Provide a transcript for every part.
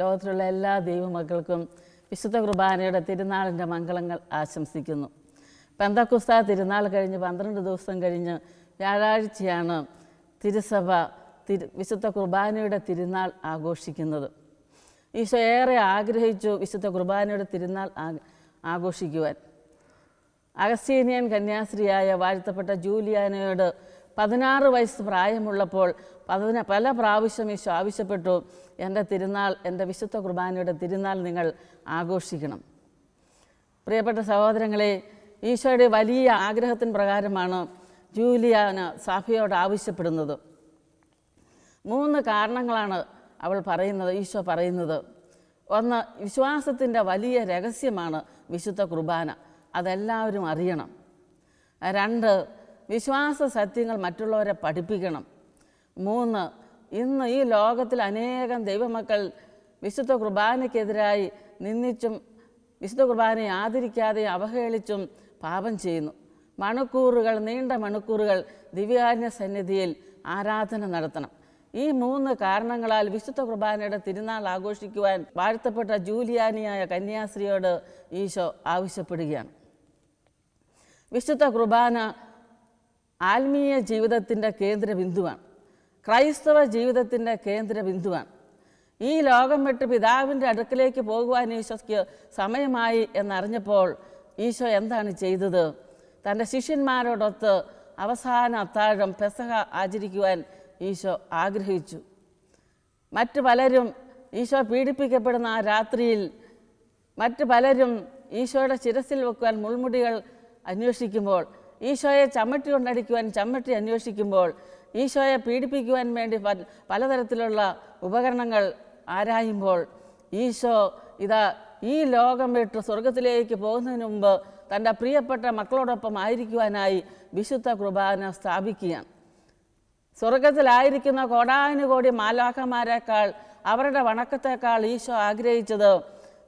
ലോകത്തിലുള്ള എല്ലാ ദൈവമക്കൾക്കും വിശുദ്ധ കുർബാനയുടെ തിരുനാളിൻ്റെ മംഗളങ്ങൾ ആശംസിക്കുന്നു. പെന്തക്കോസ്താ തിരുനാൾ കഴിഞ്ഞ് 12 ദിവസം കഴിഞ്ഞ് വ്യാഴാഴ്ചയാണ് തിരുസഭ വിശുദ്ധ കുർബാനയുടെ തിരുനാൾ ആഘോഷിക്കുന്നത്. ഈശോ ഏറെ ആഗ്രഹിച്ചു വിശുദ്ധ കുർബാനയുടെ തിരുനാൾ ആഘോഷിക്കുവാൻ. അഗസ്തീനിയൻ കന്യാസ്ത്രീയായ വാഴ്ത്തപ്പെട്ട ജൂലിയാനയോട് 16 വയസ്സ് പ്രായമുള്ളപ്പോൾ പല പ്രാവശ്യം ഈശോ ആവശ്യപ്പെട്ടു, എൻ്റെ തിരുനാൾ, എൻ്റെ വിശുദ്ധ കുർബാനയുടെ തിരുനാൾ നിങ്ങൾ ആഘോഷിക്കണം. പ്രിയപ്പെട്ട സഹോദരങ്ങളെ, ഈശോയുടെ വലിയ ആഗ്രഹത്തിന് പ്രകാരമാണ് ജൂലിയാന സഭയോട് ആവശ്യപ്പെടുന്നത്. 3 കാരണങ്ങളാണ് ഈശോ പറയുന്നത്. ഒന്ന്, വിശ്വാസത്തിൻ്റെ വലിയ രഹസ്യമാണ് വിശുദ്ധ കുർബാന, അതെല്ലാവരും അറിയണം. 2, വിശ്വാസ സത്യങ്ങൾ മറ്റുള്ളവരെ പഠിപ്പിക്കണം. 3, ഇന്ന് ഈ ലോകത്തിൽ അനേകം ദൈവമക്കൾ വിശുദ്ധ കുർബാനയ്ക്കെതിരായി നിന്ദിച്ചും വിശുദ്ധ കുർബാനയെ ആദരിക്കാതെയും അവഹേളിച്ചും പാപം ചെയ്യുന്നു. നീണ്ട മണിക്കൂറുകൾ ദിവ്യകാരുണ്യ സന്നിധിയിൽ ആരാധന നടത്തണം. ഈ 3 കാരണങ്ങളാൽ വിശുദ്ധ കുർബാനയുടെ തിരുനാൾ ആഘോഷിക്കുവാൻ വാഴ്ത്തപ്പെട്ട ജൂലിയാനിയായ കന്യാസ്ത്രീയോട് ഈശോ ആവശ്യപ്പെടുകയാണ്. വിശുദ്ധ കുർബാന ആത്മീയ ജീവിതത്തിൻ്റെ കേന്ദ്ര ബിന്ദുവാണ്. ക്രൈസ്തവ ജീവിതത്തിൻ്റെ കേന്ദ്ര ബിന്ദുവാണ്. ഈ ലോകം വിട്ട് പിതാവിൻ്റെ അടുക്കലേക്ക് പോകുവാൻ ഈശോയ്ക്ക് സമയമായി എന്നറിഞ്ഞപ്പോൾ ഈശോ എന്താണ് ചെയ്തത്? തൻ്റെ ശിഷ്യന്മാരോടൊത്ത് അവസാന അത്താഴം പെസഹ ആചരിക്കുവാൻ ഈശോ ആഗ്രഹിച്ചു. മറ്റു പലരും ഈശോ പീഡിപ്പിക്കപ്പെടുന്ന ആ രാത്രിയിൽ പലരും ഈശോയുടെ ശിരസിൽ വെക്കുവാൻ മുൾമുടികൾ അന്വേഷിക്കുമ്പോൾ, ഈശോയെ ചമ്മട്ടി കൊണ്ടടിക്കുവാൻ ചമ്മട്ടി അന്വേഷിക്കുമ്പോൾ, ഈശോയെ പീഡിപ്പിക്കുവാൻ വേണ്ടി പലതരത്തിലുള്ള ഉപകരണങ്ങൾ ആരായുമ്പോൾ, ഈശോ ഈ ലോകം വിട്ട് സ്വർഗത്തിലേക്ക് പോകുന്നതിന് മുമ്പ് തൻ്റെ പ്രിയപ്പെട്ട മക്കളോടൊപ്പം ആയിരിക്കുവാനായി വിശുദ്ധ കുർബാന സ്ഥാപിക്കുകയാണ്. സ്വർഗത്തിലായിരിക്കുന്ന കോടാനുകോടി മാലാഖമാരേക്കാൾ, അവരുടെ വണക്കത്തേക്കാൾ ഈശോ ആഗ്രഹിച്ചത്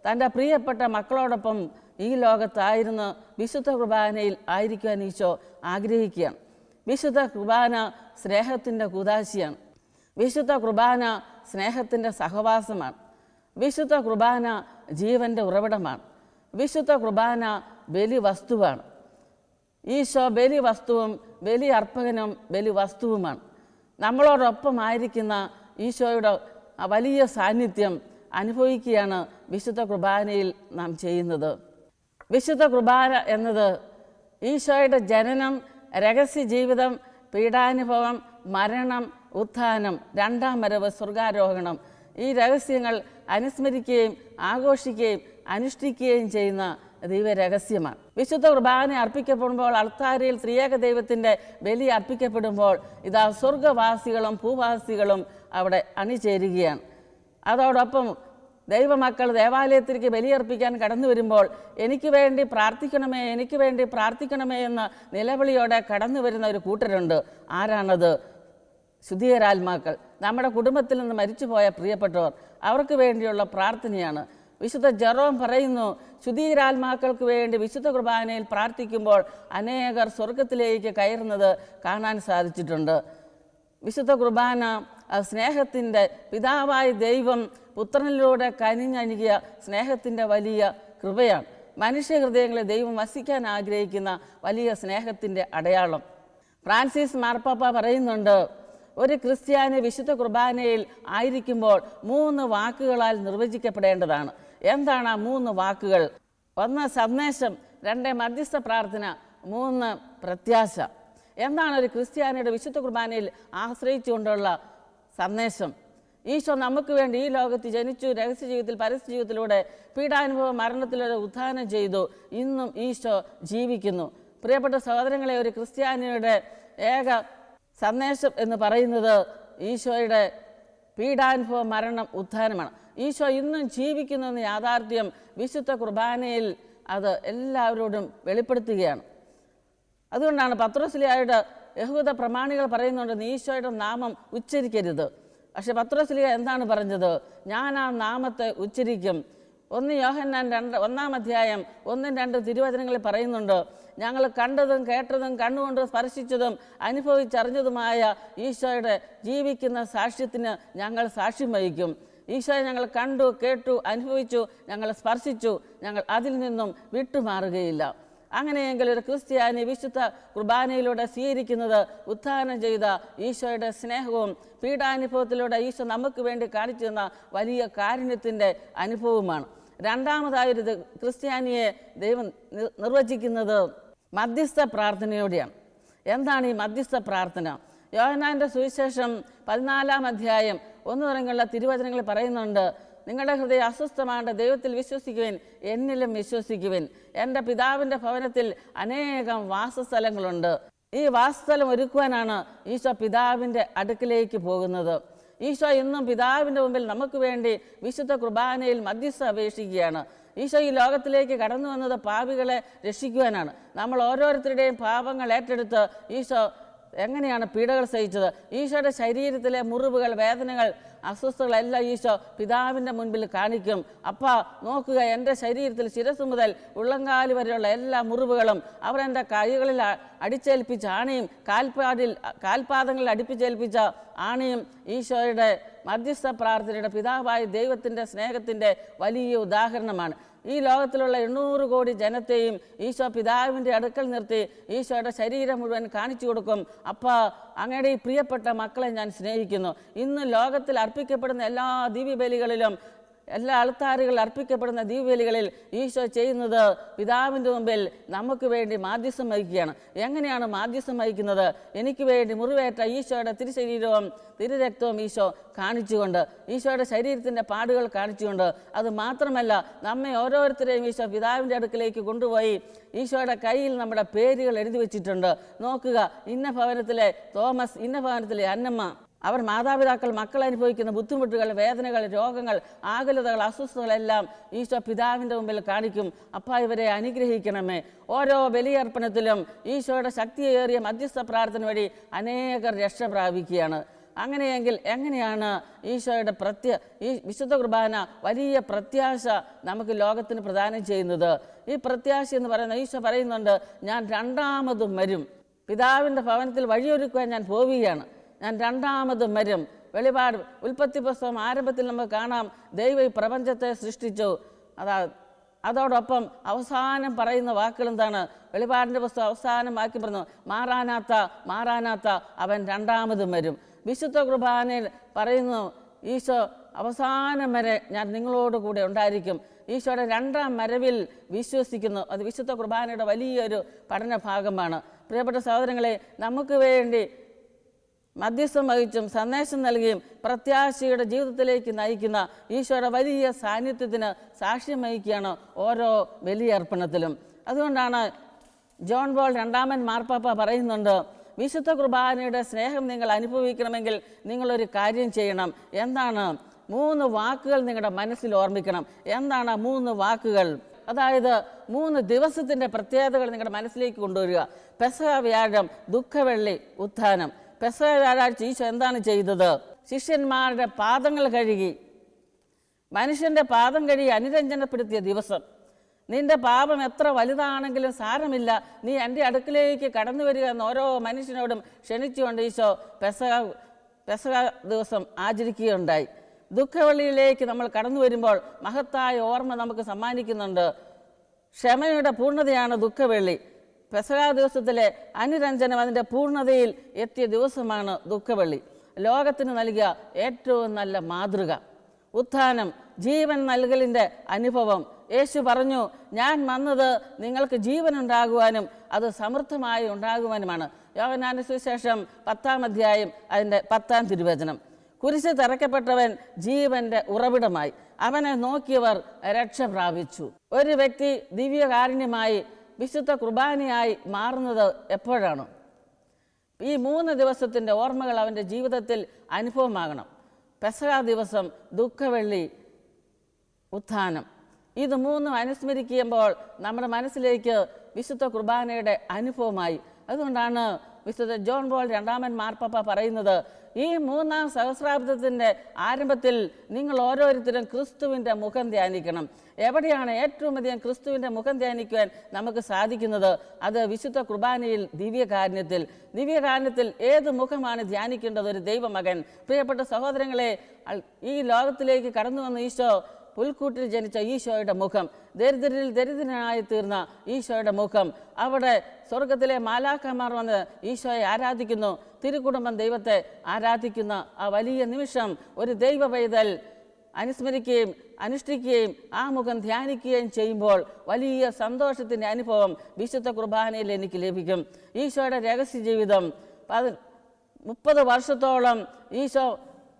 തൻ്റെ പ്രിയപ്പെട്ട മക്കളോടൊപ്പം ഈ ലോകത്തായിരുന്ന് വിശുദ്ധ കുർബാനയിൽ ആയിരിക്കുവാൻ ഈശോ ആഗ്രഹിക്കുകയാണ്. വിശുദ്ധ കുർബാന സ്നേഹത്തിൻ്റെ കൂദാശിയാണ്. വിശുദ്ധ കുർബാന സ്നേഹത്തിൻ്റെ സഹവാസമാണ്. വിശുദ്ധ കുർബാന ജീവൻ്റെ ഉറവിടമാണ്. വിശുദ്ധ കുർബാന ബലി വസ്തുവാണ്. ഈശോ ബലി വസ്തുവും ബലി അർപ്പകനും ബലി വസ്തുവുമാണ്. നമ്മളോടൊപ്പമായിരിക്കുന്ന ഈശോയുടെ വലിയ സാന്നിധ്യം അനുഭവിക്കുകയാണ് വിശുദ്ധ കുർബാനയിൽ നാം ചെയ്യുന്നത്. വിശുദ്ധ കുർബാന എന്നത് ഈശോയുടെ ജനനം, രഹസ്യ ജീവിതം, പീഡാനുഭവം, മരണം, ഉത്ഥാനം, 2ാം വരവ്, സ്വർഗാരോഹണം, ഈ രഹസ്യങ്ങൾ അനുസ്മരിക്കുകയും ആഘോഷിക്കുകയും അനുഷ്ഠിക്കുകയും ചെയ്യുന്ന ദൈവരഹസ്യമാണ്. വിശുദ്ധ കുർബാന അർപ്പിക്കപ്പെടുമ്പോൾ, അൾത്താരയിൽ ത്രിയേക ദൈവത്തിൻ്റെ ബലി അർപ്പിക്കപ്പെടുമ്പോൾ, സ്വർഗവാസികളും ഭൂവാസികളും അവിടെ അണിചേരുകയാണ്. അതോടൊപ്പം ദൈവമക്കൾ ദേവാലയത്തിലേക്ക് ബലിയർപ്പിക്കാൻ കടന്നു വരുമ്പോൾ, എനിക്ക് വേണ്ടി പ്രാർത്ഥിക്കണമേ എന്ന നിലവിളിയോടെ കടന്നു വരുന്ന ഒരു കൂട്ടരുണ്ട്. ആരാണത്? ശുദ്ധീകരാത്മാക്കൾ, നമ്മുടെ കുടുംബത്തിൽ നിന്ന് മരിച്ചുപോയ പ്രിയപ്പെട്ടവർ, അവർക്ക് വേണ്ടിയുള്ള പ്രാർത്ഥനയാണ്. വിശുദ്ധ ജെറോം പറയുന്നു, ശുദ്ധീകരാത്മാക്കൾക്ക് വേണ്ടി വിശുദ്ധ കുർബാനയിൽ പ്രാർത്ഥിക്കുമ്പോൾ അനേകർ സ്വർഗത്തിലേക്ക് കയറുന്നത് കാണാൻ സാധിച്ചിട്ടുണ്ട്. വിശുദ്ധ കുർബാന സ്നേഹത്തിൻ്റെ പിതാവായ ദൈവം പുത്രനിലൂടെ കനിഞ്ഞണികിയ സ്നേഹത്തിൻ്റെ വലിയ കൃപയാണ്. മനുഷ്യഹൃദയങ്ങളെ ദൈവം വസിക്കാൻ ആഗ്രഹിക്കുന്ന വലിയ സ്നേഹത്തിൻ്റെ അടയാളം. ഫ്രാൻസിസ് മാർപ്പാപ്പ പറയുന്നുണ്ട്, ഒരു ക്രിസ്ത്യാനി വിശുദ്ധ കുർബാനയിൽ ആയിരിക്കുമ്പോൾ 3 വാക്കുകളാൽ നിർവചിക്കപ്പെടേണ്ടതാണ്. എന്താണ് ആ 3 വാക്കുകൾ? 1 സന്ദേശം, 2 മധ്യസ്ഥ പ്രാർത്ഥന, 3 പ്രത്യാശ. എന്താണ് ഒരു ക്രിസ്ത്യാനിയുടെ വിശുദ്ധ കുർബാനയിൽ ആശ്രയിച്ചുകൊണ്ടുള്ള സന്ദേശം? ഈശോ നമുക്ക് വേണ്ടി ഈ ലോകത്ത് ജനിച്ചു, രഹസ്യ ജീവിതത്തിൽ പരസ്യ ജീവിതത്തിലൂടെ പീഡാനുഭവം, മരണത്തിലൂടെ ഉത്ഥാനം ചെയ്തു. ഇന്നും ഈശോ ജീവിക്കുന്നു. പ്രിയപ്പെട്ട സഹോദരങ്ങളെ, ഒരു ക്രിസ്ത്യാനിയുടെ ഏക സന്ദേശം എന്ന് പറയുന്നത് ഈശോയുടെ പീഡാനുഭവം, മരണം, ഉത്ഥാനമാണ്. ഈശോ ഇന്നും ജീവിക്കുന്നു എന്ന യാഥാർത്ഥ്യം വിശുദ്ധ കുർബാനയിൽ അത് എല്ലാവരോടും വെളിപ്പെടുത്തുകയാണ്. അതുകൊണ്ടാണ് പത്രോസ്ലീഹായുടെ യഹൂദ പ്രമാണികൾ പറയുന്നുണ്ട്, നീ ഈശോയുടെ നാമം ഉച്ചരിക്കരുത്. പക്ഷെ പത്രോസ്ലീഹ എന്താണ് പറഞ്ഞത്? ഞാൻ ആ നാമത്തെ ഉച്ചരിക്കും. 1 യോഹന്നാൻ 1-ാം അധ്യായം 1-2 തിരുവചനങ്ങളിൽ പറയുന്നുണ്ട്, ഞങ്ങൾ കണ്ടതും കേട്ടതും കണ്ണുകൊണ്ട് സ്പർശിച്ചതും അനുഭവിച്ചറിഞ്ഞതുമായ ഈശോയുടെ ജീവിക്കുന്ന സാക്ഷ്യത്തിന് ഞങ്ങൾ സാക്ഷ്യം വഹിക്കും. ഈശോയെ ഞങ്ങൾ കണ്ടു, കേട്ടു, അനുഭവിച്ചു, ഞങ്ങൾ സ്പർശിച്ചു, ഞങ്ങൾ അതിൽ നിന്നും വിട്ടുമാറുകയില്ല. അങ്ങനെയെങ്കിൽ ഒരു ക്രിസ്ത്യാനി വിശുദ്ധ കുർബാനയിലൂടെ സ്വീകരിക്കുന്നത് ഉത്ഥാനം ചെയ്ത ഈശോയുടെ സ്നേഹവും പീഡാനുഭവത്തിലൂടെ ഈശോ നമുക്ക് വേണ്ടി കാണിച്ചു തന്ന വലിയ കാരുണ്യത്തിൻ്റെ അനുഭവമാണ്. രണ്ടാമതായൊരു ക്രിസ്ത്യാനിയെ ദൈവം നിർവചിക്കുന്നത് മധ്യസ്ഥ പ്രാർത്ഥനയോടെയാണ്. എന്താണ് ഈ മധ്യസ്ഥ പ്രാർത്ഥന? യോഹന്നാന്റെ സുവിശേഷം 14-ാം അധ്യായം 1 തുടങ്ങിയുള്ള തിരുവചനങ്ങൾ പറയുന്നുണ്ട്, നിങ്ങളുടെ ഹൃദയം അസ്വസ്ഥമാകേണ്ട, ദൈവത്തിൽ വിശ്വസിക്കുവിൻ, എന്നിലും വിശ്വസിക്കുവിൻ. എൻ്റെ പിതാവിൻ്റെ ഭവനത്തിൽ അനേകം വാസസ്ഥലങ്ങളുണ്ട്. ഈ വാസസ്ഥലം ഒരുക്കുവാനാണ് ഈശോ പിതാവിൻ്റെ അടുക്കിലേക്ക് പോകുന്നത്. ഈശോ ഇന്നും പിതാവിൻ്റെ മുമ്പിൽ നമുക്ക് വേണ്ടി വിശുദ്ധ കുർബാനയിൽ മധ്യസ്ഥ അപേക്ഷിക്കുകയാണ്. ഈശോ ഈ ലോകത്തിലേക്ക് കടന്നു വന്നത് പാപികളെ രക്ഷിക്കുവാനാണ്. നമ്മൾ ഓരോരുത്തരുടെയും പാപങ്ങൾ ഏറ്റെടുത്ത് ഈശോ എങ്ങനെയാണ് പീഡകൾ സഹിച്ചത്? ഈശോയുടെ ശരീരത്തിലെ മുറിവുകൾ, വേദനകൾ, അസ്വസ്ഥതകളെല്ലാം ഈശോ പിതാവിൻ്റെ മുൻപിൽ കാണിക്കും. അപ്പാ നോക്കുക, എൻ്റെ ശരീരത്തിൽ ശിരസ് മുതൽ ഉള്ളങ്കാല് വരെയുള്ള എല്ലാ മുറിവുകളും അവർ എൻ്റെ കൈകളിൽ അടിച്ചേൽപ്പിച്ച ആണിയും കാൽപാദങ്ങളിൽ അടുപ്പിച്ചേൽപ്പിച്ച ആണിയും ഈശോയുടെ മധ്യസ്ഥ പ്രാർത്ഥനയുടെ പിതാവായ ദൈവത്തിൻ്റെ സ്നേഹത്തിൻ്റെ വലിയ ഉദാഹരണമാണ്. ഈ ലോകത്തിലുള്ള 800 കോടി ജനത്തെയും ഈശോ പിതാവിൻ്റെ അടുക്കൽ നിർത്തി ഈശോയുടെ ശരീരം മുഴുവൻ കാണിച്ചു കൊടുക്കും. അപ്പാ, അങ്ങയുടെ ഈ പ്രിയപ്പെട്ട മക്കളെ ഞാൻ സ്നേഹിക്കുന്നു. ഇന്ന് ലോകത്തിൽ അർപ്പിക്കപ്പെടുന്ന എല്ലാ ദിവ്യബലികളിലും, എല്ലാ അൾത്താറുകളിൽ അർപ്പിക്കപ്പെടുന്ന ദിവ്യബലികളിൽ ഈശോ ചെയ്യുന്നത് പിതാവിൻ്റെ മുമ്പിൽ നമുക്ക് വേണ്ടി മാധ്യസ്ഥം വഹിക്കുകയാണ്. എങ്ങനെയാണ് മാധ്യസ്ഥം വഹിക്കുന്നത്? എനിക്ക് വേണ്ടി മുറിവേറ്റ ഈശോയുടെ തിരുശരീരവും തിരുരക്തവും ഈശോ കാണിച്ചുകൊണ്ട്, ഈശോയുടെ ശരീരത്തിൻ്റെ പാടുകൾ കാണിച്ചുകൊണ്ട്, അത് മാത്രമല്ല നമ്മെ ഓരോരുത്തരെയും ഈശോ പിതാവിൻ്റെ അടുക്കിലേക്ക് കൊണ്ടുപോയി ഈശോയുടെ കയ്യിൽ നമ്മുടെ പേരുകൾ എഴുതി വെച്ചിട്ടുണ്ട്. നോക്കുക, ഇന്ന ഭവനത്തിലെ തോമസ്, ഇന്ന ഭവനത്തിലെ അന്നമ്മ. അവർ മാതാപിതാക്കൾ മക്കൾ അനുഭവിക്കുന്ന ബുദ്ധിമുട്ടുകൾ, വേദനകൾ, രോഗങ്ങൾ, ആകുലതകൾ, അസ്വസ്ഥതകളെല്ലാം ഈശോ പിതാവിൻ്റെ മുമ്പിൽ കാണിക്കും. അപ്പാ, ഇവരെ അനുഗ്രഹിക്കണമേ. ഓരോ ബലിയർപ്പണത്തിലും ഈശോയുടെ ശക്തിയേറിയ മധ്യസ്ഥ പ്രാർത്ഥന വഴി അനേകർ രക്ഷ പ്രാപിക്കുകയാണ്. അങ്ങനെയെങ്കിൽ എങ്ങനെയാണ് ഈശോയുടെ ഈ വിശുദ്ധ കുർബാന വലിയ പ്രത്യാശ നമുക്ക് ലോകത്തിന് പ്രദാനം ചെയ്യുന്നത്? ഈ പ്രത്യാശ എന്ന് പറയുന്നത്, ഈശോ പറയുന്നുണ്ട്, ഞാൻ രണ്ടാമതും വരും, പിതാവിൻ്റെ ഭവനത്തിൽ വഴിയൊരുക്കുവാൻ ഞാൻ പോവുകയാണ്, ഞാൻ രണ്ടാമതും വരും. വെളിപാട് ഉൽപ്പത്തി പുസ്തകം ആരംഭത്തിൽ നമുക്ക് കാണാം, ദൈവം ഈ പ്രപഞ്ചത്തെ സൃഷ്ടിച്ചു. അതോടൊപ്പം അവസാനം പറയുന്ന വാക്കുകൾ എന്താണ്? വെളിപാടിൻ്റെ പുസ്തകം അവസാനം വാക്യം പറഞ്ഞു, മാറാനാത്ത മാറാനാത്ത, അവൻ രണ്ടാമതും വരും. വിശുദ്ധ കുർബാനയിൽ പറയുന്നു, ഈശോ അവസാനം വരെ ഞാൻ നിങ്ങളോട് കൂടെ ഉണ്ടായിരിക്കും. ഈശോയുടെ രണ്ടാം വരവിൽ വിശ്വസിക്കുന്നു. അത് വിശുദ്ധ കുർബാനയുടെ വലിയൊരു പഠന ഭാഗമാണ്. പ്രിയപ്പെട്ട സഹോദരങ്ങളെ, നമുക്ക് വേണ്ടി മധ്യസ്ഥം വഹിച്ചും സന്ദേശം നൽകിയും പ്രത്യാശയുടെ ജീവിതത്തിലേക്ക് നയിക്കുന്ന ഈശോയുടെ വലിയ സാന്നിധ്യത്തിന് സാക്ഷ്യം വഹിക്കുകയാണ് ഓരോ ബലിയർപ്പണത്തിലും. അതുകൊണ്ടാണ് ജോൺ പോൾ രണ്ടാമൻ മാർപ്പാപ്പ പറയുന്നുണ്ട്, വിശുദ്ധ കുർബാനയുടെ സ്നേഹം നിങ്ങൾ അനുഭവിക്കണമെങ്കിൽ നിങ്ങളൊരു കാര്യം ചെയ്യണം. എന്താണ്? 3 വാക്കുകൾ നിങ്ങളുടെ മനസ്സിൽ ഓർമ്മിക്കണം. എന്താണ് 3 വാക്കുകൾ? അതായത് 3 ദിവസത്തിൻ്റെ പ്രത്യേകതകൾ നിങ്ങളുടെ മനസ്സിലേക്ക് കൊണ്ടുവരിക. പെസഹ വ്യാഴം, ദുഃഖവെള്ളി, ഉത്ഥാനം. പെസഹ വ്യാഴാഴ്ച ഈശോ എന്താണ് ചെയ്തത്? ശിഷ്യന്മാരുടെ പാദങ്ങൾ കഴുകി, മനുഷ്യൻ്റെ പാദം കഴുകി അനുരഞ്ജനപ്പെടുത്തിയ ദിവസം. നിന്റെ പാപം എത്ര വലുതാണെങ്കിലും സാരമില്ല, നീ എൻ്റെ അടുക്കിലേക്ക് കടന്നു വരിക എന്ന് ഓരോ മനുഷ്യനോടും ക്ഷണിച്ചുകൊണ്ട് ഈശോ പെസഹ ദിവസം ആചരിക്കുകയുണ്ടായി. ദുഃഖവെള്ളിയിലേക്ക് നമ്മൾ കടന്നു വരുമ്പോൾ മഹത്തായ ഓർമ്മ നമുക്ക് സമ്മാനിക്കുന്നുണ്ട്. ക്ഷമയുടെ പൂർണ്ണതയാണ് ദുഃഖവെള്ളി. പെസഹ ദിവസത്തിലെ അനുരഞ്ജനം അതിൻ്റെ പൂർണ്ണതയിൽ എത്തിയ ദിവസമാണ് ദുഃഖവെള്ളി. ലോകത്തിന് നൽകിയ ഏറ്റവും നല്ല മാതൃക. ഉത്ഥാനം, ജീവൻ നൽകലിൻ്റെ അനുഭവം. യേശു പറഞ്ഞു, ഞാൻ വന്നത് നിങ്ങൾക്ക് ജീവൻ ഉണ്ടാകുവാനും അത് സമൃദ്ധമായി ഉണ്ടാകുവാനുമാണ്. യോഹന്നാന്റെ സുവിശേഷം 10-ാം അധ്യായം അതിൻ്റെ 10-ാം തിരുവചനം. കുരിശ് തറയ്ക്കപ്പെട്ടവൻ ജീവന്റെ ഉറവിടമായി, അവനെ നോക്കിയവർ രക്ഷ പ്രാപിച്ചു. ഒരു വ്യക്തി ദിവ്യകാരുണ്യമായി വിശുദ്ധ കുർബാനയായി മാറുന്നത് എപ്പോഴാണ്? ഈ 3 ദിവസത്തിൻ്റെ ഓർമ്മകൾ അവൻ്റെ ജീവിതത്തിൽ അനുഭവമാകണം. പെസഹ ദിവസം, ദുഃഖവെള്ളി, ഉത്ഥാനം. ഇത് 3 അനുസ്മരിക്കുമ്പോൾ നമ്മുടെ മനസ്സിലേക്ക് വിശുദ്ധ കുർബാനയുടെ അനുഭവമായി. അതുകൊണ്ടാണ് വിശുദ്ധ ജോൺ പോൾ രണ്ടാമൻ മാർപ്പാപ്പ പറയുന്നത്, ഈ 3-ാം സഹസ്രാബ്ദത്തിൻ്റെ ആരംഭത്തിൽ നിങ്ങൾ ഓരോരുത്തരും ക്രിസ്തുവിൻ്റെ മുഖം ധ്യാനിക്കണം. എവിടെയാണ് ഏറ്റവും അധികം ക്രിസ്തുവിൻ്റെ മുഖം ധ്യാനിക്കുവാൻ നമുക്ക് സാധിക്കുന്നത്? അത് വിശുദ്ധ കുർബാനയിൽ, ദിവ്യകാരുണ്യത്തിൽ ഏത് മുഖമാണ് ധ്യാനിക്കേണ്ടത്? ഒരു ദൈവമകൻ. പ്രിയപ്പെട്ട സഹോദരങ്ങളെ, ഈ ലോകത്തിലേക്ക് കടന്നു വന്ന ഈശോ, പുൽക്കൂട്ടിൽ ജനിച്ച ഈശോയുടെ മുഖം, ദരിദ്രരിൽ ദരിദ്രനായി തീർന്ന ഈശോയുടെ മുഖം, അവിടെ സ്വർഗത്തിലെ മാലാഖമാർ വന്ന് ഈശോയെ ആരാധിക്കുന്നു, തിരുക്കുടുംബം ദൈവത്തെ ആരാധിക്കുന്ന ആ വലിയ നിമിഷം ഒരു ദൈവ പൈതൽ അനുസ്മരിക്കുകയും അനുഷ്ഠിക്കുകയും ആ മുഖം ധ്യാനിക്കുകയും ചെയ്യുമ്പോൾ വലിയ സന്തോഷത്തിൻ്റെ അനുഭവം വിശുദ്ധ കുർബാനയിൽ എനിക്ക് ലഭിക്കും. ഈശോയുടെ രഹസ്യ ജീവിതം 30 വർഷത്തോളം ഈശോ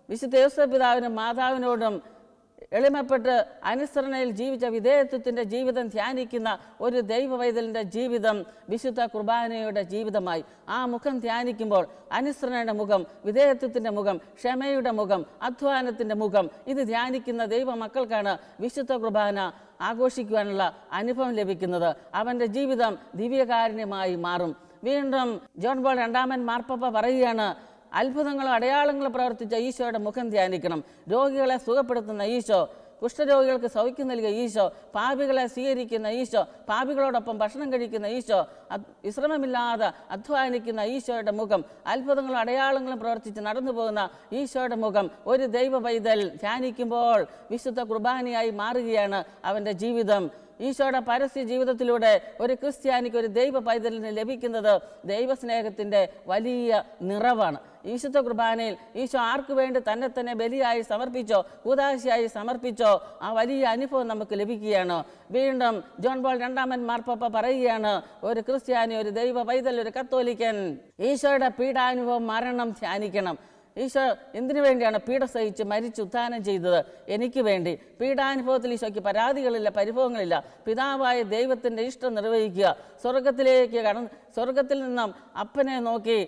വിശുദ്ധ യോസേപ്പ് പിതാവിനും മാതാവിനോടും എളിമപ്പെട്ട് അനുസരണയിൽ ജീവിച്ച വിധേയത്വത്തിൻ്റെ ജീവിതം ധ്യാനിക്കുന്ന ഒരു ദൈവ പൈതലിൻ്റെ ജീവിതം വിശുദ്ധ കുർബാനയുടെ ജീവിതമായി. ആ മുഖം ധ്യാനിക്കുമ്പോൾ അനുസരണയുടെ മുഖം, വിധേയത്വത്തിൻ്റെ മുഖം, ക്ഷമയുടെ മുഖം, അധ്വാനത്തിൻ്റെ മുഖം, ഇത് ധ്യാനിക്കുന്ന ദൈവ മക്കൾക്കാണ് വിശുദ്ധ കുർബാന ആഘോഷിക്കുവാനുള്ള അനുഭവം ലഭിക്കുന്നത്. അവൻ്റെ ജീവിതം ദിവ്യകാരുണ്യമായി മാറും. വീണ്ടും ജോൺ പോൾ രണ്ടാമൻ മാർപ്പാപ്പ പറയുകയാണ്, അത്ഭുതങ്ങളും അടയാളങ്ങളും പ്രവർത്തിച്ച ഈശോയുടെ മുഖം ധ്യാനിക്കണം. രോഗികളെ സുഖപ്പെടുത്തുന്ന ഈശോ, കുഷ്ഠരോഗികൾക്ക് സൗഖ്യം നൽകിയ ഈശോ, പാപികളെ സ്വീകരിക്കുന്ന ഈശോ, പാപികളോടൊപ്പം ഭക്ഷണം കഴിക്കുന്ന ഈശോ, വിശ്രമമില്ലാതെ അധ്വാനിക്കുന്ന ഈശോയുടെ മുഖം, അത്ഭുതങ്ങളും അടയാളങ്ങളും പ്രവർത്തിച്ച് നടന്നു പോകുന്ന ഈശോയുടെ മുഖം ഒരു ദൈവ പൈതൽ ധ്യാനിക്കുമ്പോൾ വിശുദ്ധ കുർബാനയായി മാറുകയാണ് അവൻ്റെ ജീവിതം. ഈശോയുടെ പരസ്യ ജീവിതത്തിലൂടെ ഒരു ക്രിസ്ത്യാനിക്ക്, ഒരു ദൈവ പൈതലിന് ലഭിക്കുന്നത് ദൈവസ്നേഹത്തിൻ്റെ വലിയ നിറവാണ്. വിശുദ്ധ കുർബാനയിൽ ഈശോ ആർക്കു വേണ്ടി തന്നെ ബലിയായി സമർപ്പിച്ചോ, കൂദാശയായി സമർപ്പിച്ചോ, ആ വലിയ അനുഭവം നമുക്ക് ലഭിക്കുകയാണ്. വീണ്ടും ജോൺ പോൾ രണ്ടാമൻ മാർപ്പാപ്പ പറയുകയാണ്, ഒരു ക്രിസ്ത്യാനി, ഒരു ദൈവ പൈതൽ, ഒരു കത്തോലിക്കൻ ഈശോയുടെ പീഡാനുഭവം, മരണം ധ്യാനിക്കണം. ഈശോ എന്തിനു വേണ്ടിയാണ് പീഡ സഹിച്ച് മരിച്ച് ഉത്ഥാനം ചെയ്തത്? എനിക്ക് വേണ്ടി. പീഡാനുഭവത്തിൽ ഈശോയ്ക്ക് പരാതികളില്ല, പരിഭവങ്ങളില്ല. പിതാവായ ദൈവത്തിൻ്റെ ഇഷ്ടം നിർവഹിക്കുക. സ്വർഗത്തിൽ നിന്നും അപ്പനെ നോക്കി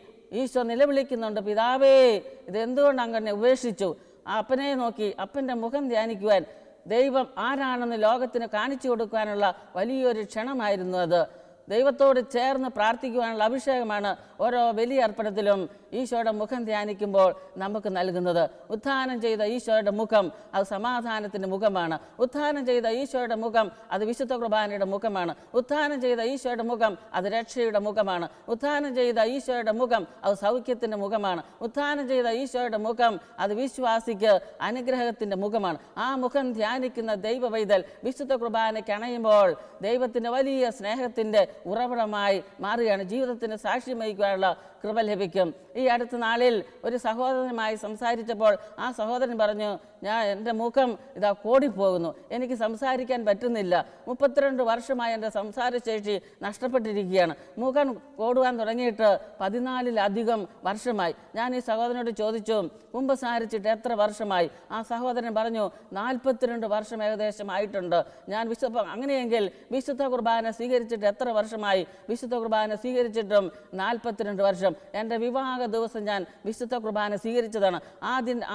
ഈശോ നിലവിളിക്കുന്നുണ്ട്, പിതാവേ, ഇതെന്തുകൊണ്ട് അങ്ങനെ ഉപേക്ഷിച്ചു? ആ അപ്പനെ നോക്കി അപ്പൻ്റെ മുഖം ധ്യാനിക്കുവാൻ ദൈവം ആരാണെന്ന് ലോകത്തിന് കാണിച്ചു കൊടുക്കുവാനുള്ള വലിയൊരു ക്ഷണമായിരുന്നു അത്. ദൈവത്തോട് ചേർന്ന് പ്രാർത്ഥിക്കുവാനുള്ള അഭിഷേകമാണ് ഓരോ ബലി അർപ്പണത്തിലും ഈശോയുടെ മുഖം ധ്യാനിക്കുമ്പോൾ നമുക്ക് നൽകുന്നത്. ഉത്ഥാനം ചെയ്ത ഈശോയുടെ മുഖം അത് സമാധാനത്തിൻ്റെ മുഖമാണ്. ഉത്ഥാനം ചെയ്ത ഈശോയുടെ മുഖം അത് വിശുദ്ധ കുർബാനയുടെ മുഖമാണ്. ഉത്ഥാനം ചെയ്ത ഈശോയുടെ മുഖം അത് രക്ഷയുടെ മുഖമാണ്. ഉത്ഥാനം ചെയ്ത ഈശോയുടെ മുഖം അത് സൗഖ്യത്തിൻ്റെ മുഖമാണ്. ഉത്ഥാനം ചെയ്ത ഈശോയുടെ മുഖം അത് വിശ്വാസിക്ക് അനുഗ്രഹത്തിൻ്റെ മുഖമാണ്. ആ മുഖം ധ്യാനിക്കുന്ന ദൈവ പൈതൽ വിശുദ്ധ കുർബാനയ്ക്ക് അണയുമ്പോൾ ദൈവത്തിൻ്റെ വലിയ സ്നേഹത്തിൻ്റെ ഉറവിടമായി മാറുകയാണ്. ജീവിതത്തിന് സാക്ഷ്യം വഹിക്കുവാനുള്ള കൃപ ലഭിക്കും. ഈ അടുത്ത നാളിൽ ഒരു സഹോദരനുമായി സംസാരിച്ചപ്പോൾ ആ സഹോദരൻ പറഞ്ഞു, എൻ്റെ മുഖം ഇതാ കോടിപ്പോകുന്നു, എനിക്ക് സംസാരിക്കാൻ പറ്റുന്നില്ല, 32 വർഷമായി എൻ്റെ സംസാരശേഷി നഷ്ടപ്പെട്ടിരിക്കുകയാണ്, മുഖം കോടുവാൻ തുടങ്ങിയിട്ട് 14-ലധികം വർഷമായി. ഞാൻ ഈ സഹോദരനോട് ചോദിച്ചു, കുമ്പസാരിച്ചിട്ട് എത്ര വർഷമായി? ആ സഹോദരൻ പറഞ്ഞു, 42 വർഷം ഏകദേശം ആയിട്ടുണ്ട്. ഞാൻ അങ്ങനെയെങ്കിൽ വിശുദ്ധ കുർബാന സ്വീകരിച്ചിട്ട് എത്ര വർഷമായി? വിശുദ്ധ കുർബാന സ്വീകരിച്ചിട്ടും 42 വർഷം. എൻ്റെ വിവാഹ ദിവസം ഞാൻ വിശുദ്ധ കുർബാന സ്വീകരിച്ചതാണ്.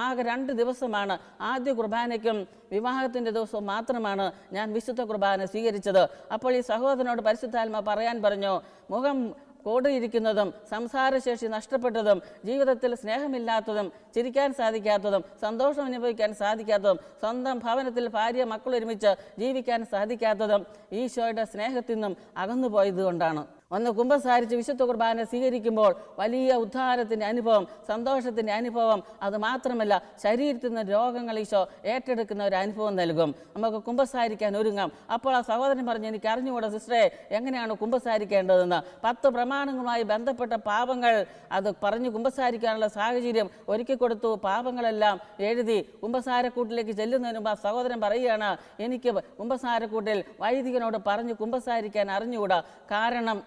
ആകെ 2 ദിവസമാണ്, ആദ്യ കുർബാനയ്ക്കും വിവാഹത്തിൻ്റെ ദിവസവും മാത്രമാണ് ഞാൻ വിശുദ്ധ കുർബാന സ്വീകരിച്ചത്. അപ്പോൾ ഈ സഹോദരനോട് പരിശുദ്ധാത്മ പറയാൻ പറഞ്ഞു, മുഖം കോടിയിരിക്കുന്നതും സംസാരശേഷി നഷ്ടപ്പെട്ടതും ജീവിതത്തിൽ സ്നേഹമില്ലാത്തതും ചിരിക്കാൻ സാധിക്കാത്തതും സന്തോഷം അനുഭവിക്കാൻ സാധിക്കാത്തതും സ്വന്തം ഭവനത്തിൽ ഭാര്യ മക്കൾ ഒരുമിച്ച് ജീവിക്കാൻ സാധിക്കാത്തതും ഈശോയുടെ സ്നേഹത്തിൽ നിന്നും അകന്നുപോയതുകൊണ്ടാണ്. ഒന്ന് കുമ്പസാരിച്ച് വിശുദ്ധ കുർബാന സ്വീകരിക്കുമ്പോൾ വലിയ ഉദ്ധാരത്തിൻ്റെ അനുഭവം, സന്തോഷത്തിൻ്റെ അനുഭവം, അത് മാത്രമല്ല ശരീരത്തിൽ നിന്ന് രോഗങ്ങൾ ഈശോ ഏറ്റെടുക്കുന്ന ഒരു അനുഭവം നൽകും. നമുക്ക് കുമ്പസാരിക്കാൻ ഒരുങ്ങാം. അപ്പോൾ ആ സഹോദരൻ പറഞ്ഞു, എനിക്ക് അറിഞ്ഞുകൂടാ സിസ്റ്ററെ, എങ്ങനെയാണ് കുമ്പസാരിക്കേണ്ടതെന്ന്. 10 പ്രമാണങ്ങളുമായി ബന്ധപ്പെട്ട പാപങ്ങൾ അത് പറഞ്ഞ് കുമ്പസാരിക്കാനുള്ള സാഹചര്യം ഒരുക്കി കൊടുത്തു. പാപങ്ങളെല്ലാം എഴുതി കുമ്പസാരക്കൂട്ടിലേക്ക് ചെല്ലുന്നതിന് മുമ്പ് ആ സഹോദരൻ പറയുകയാണ്, എനിക്ക് കുമ്പസാരക്കൂട്ടിൽ വൈദികനോട് പറഞ്ഞ് കുമ്പസാരിക്കാൻ അറിഞ്ഞുകൂടാ, കാരണം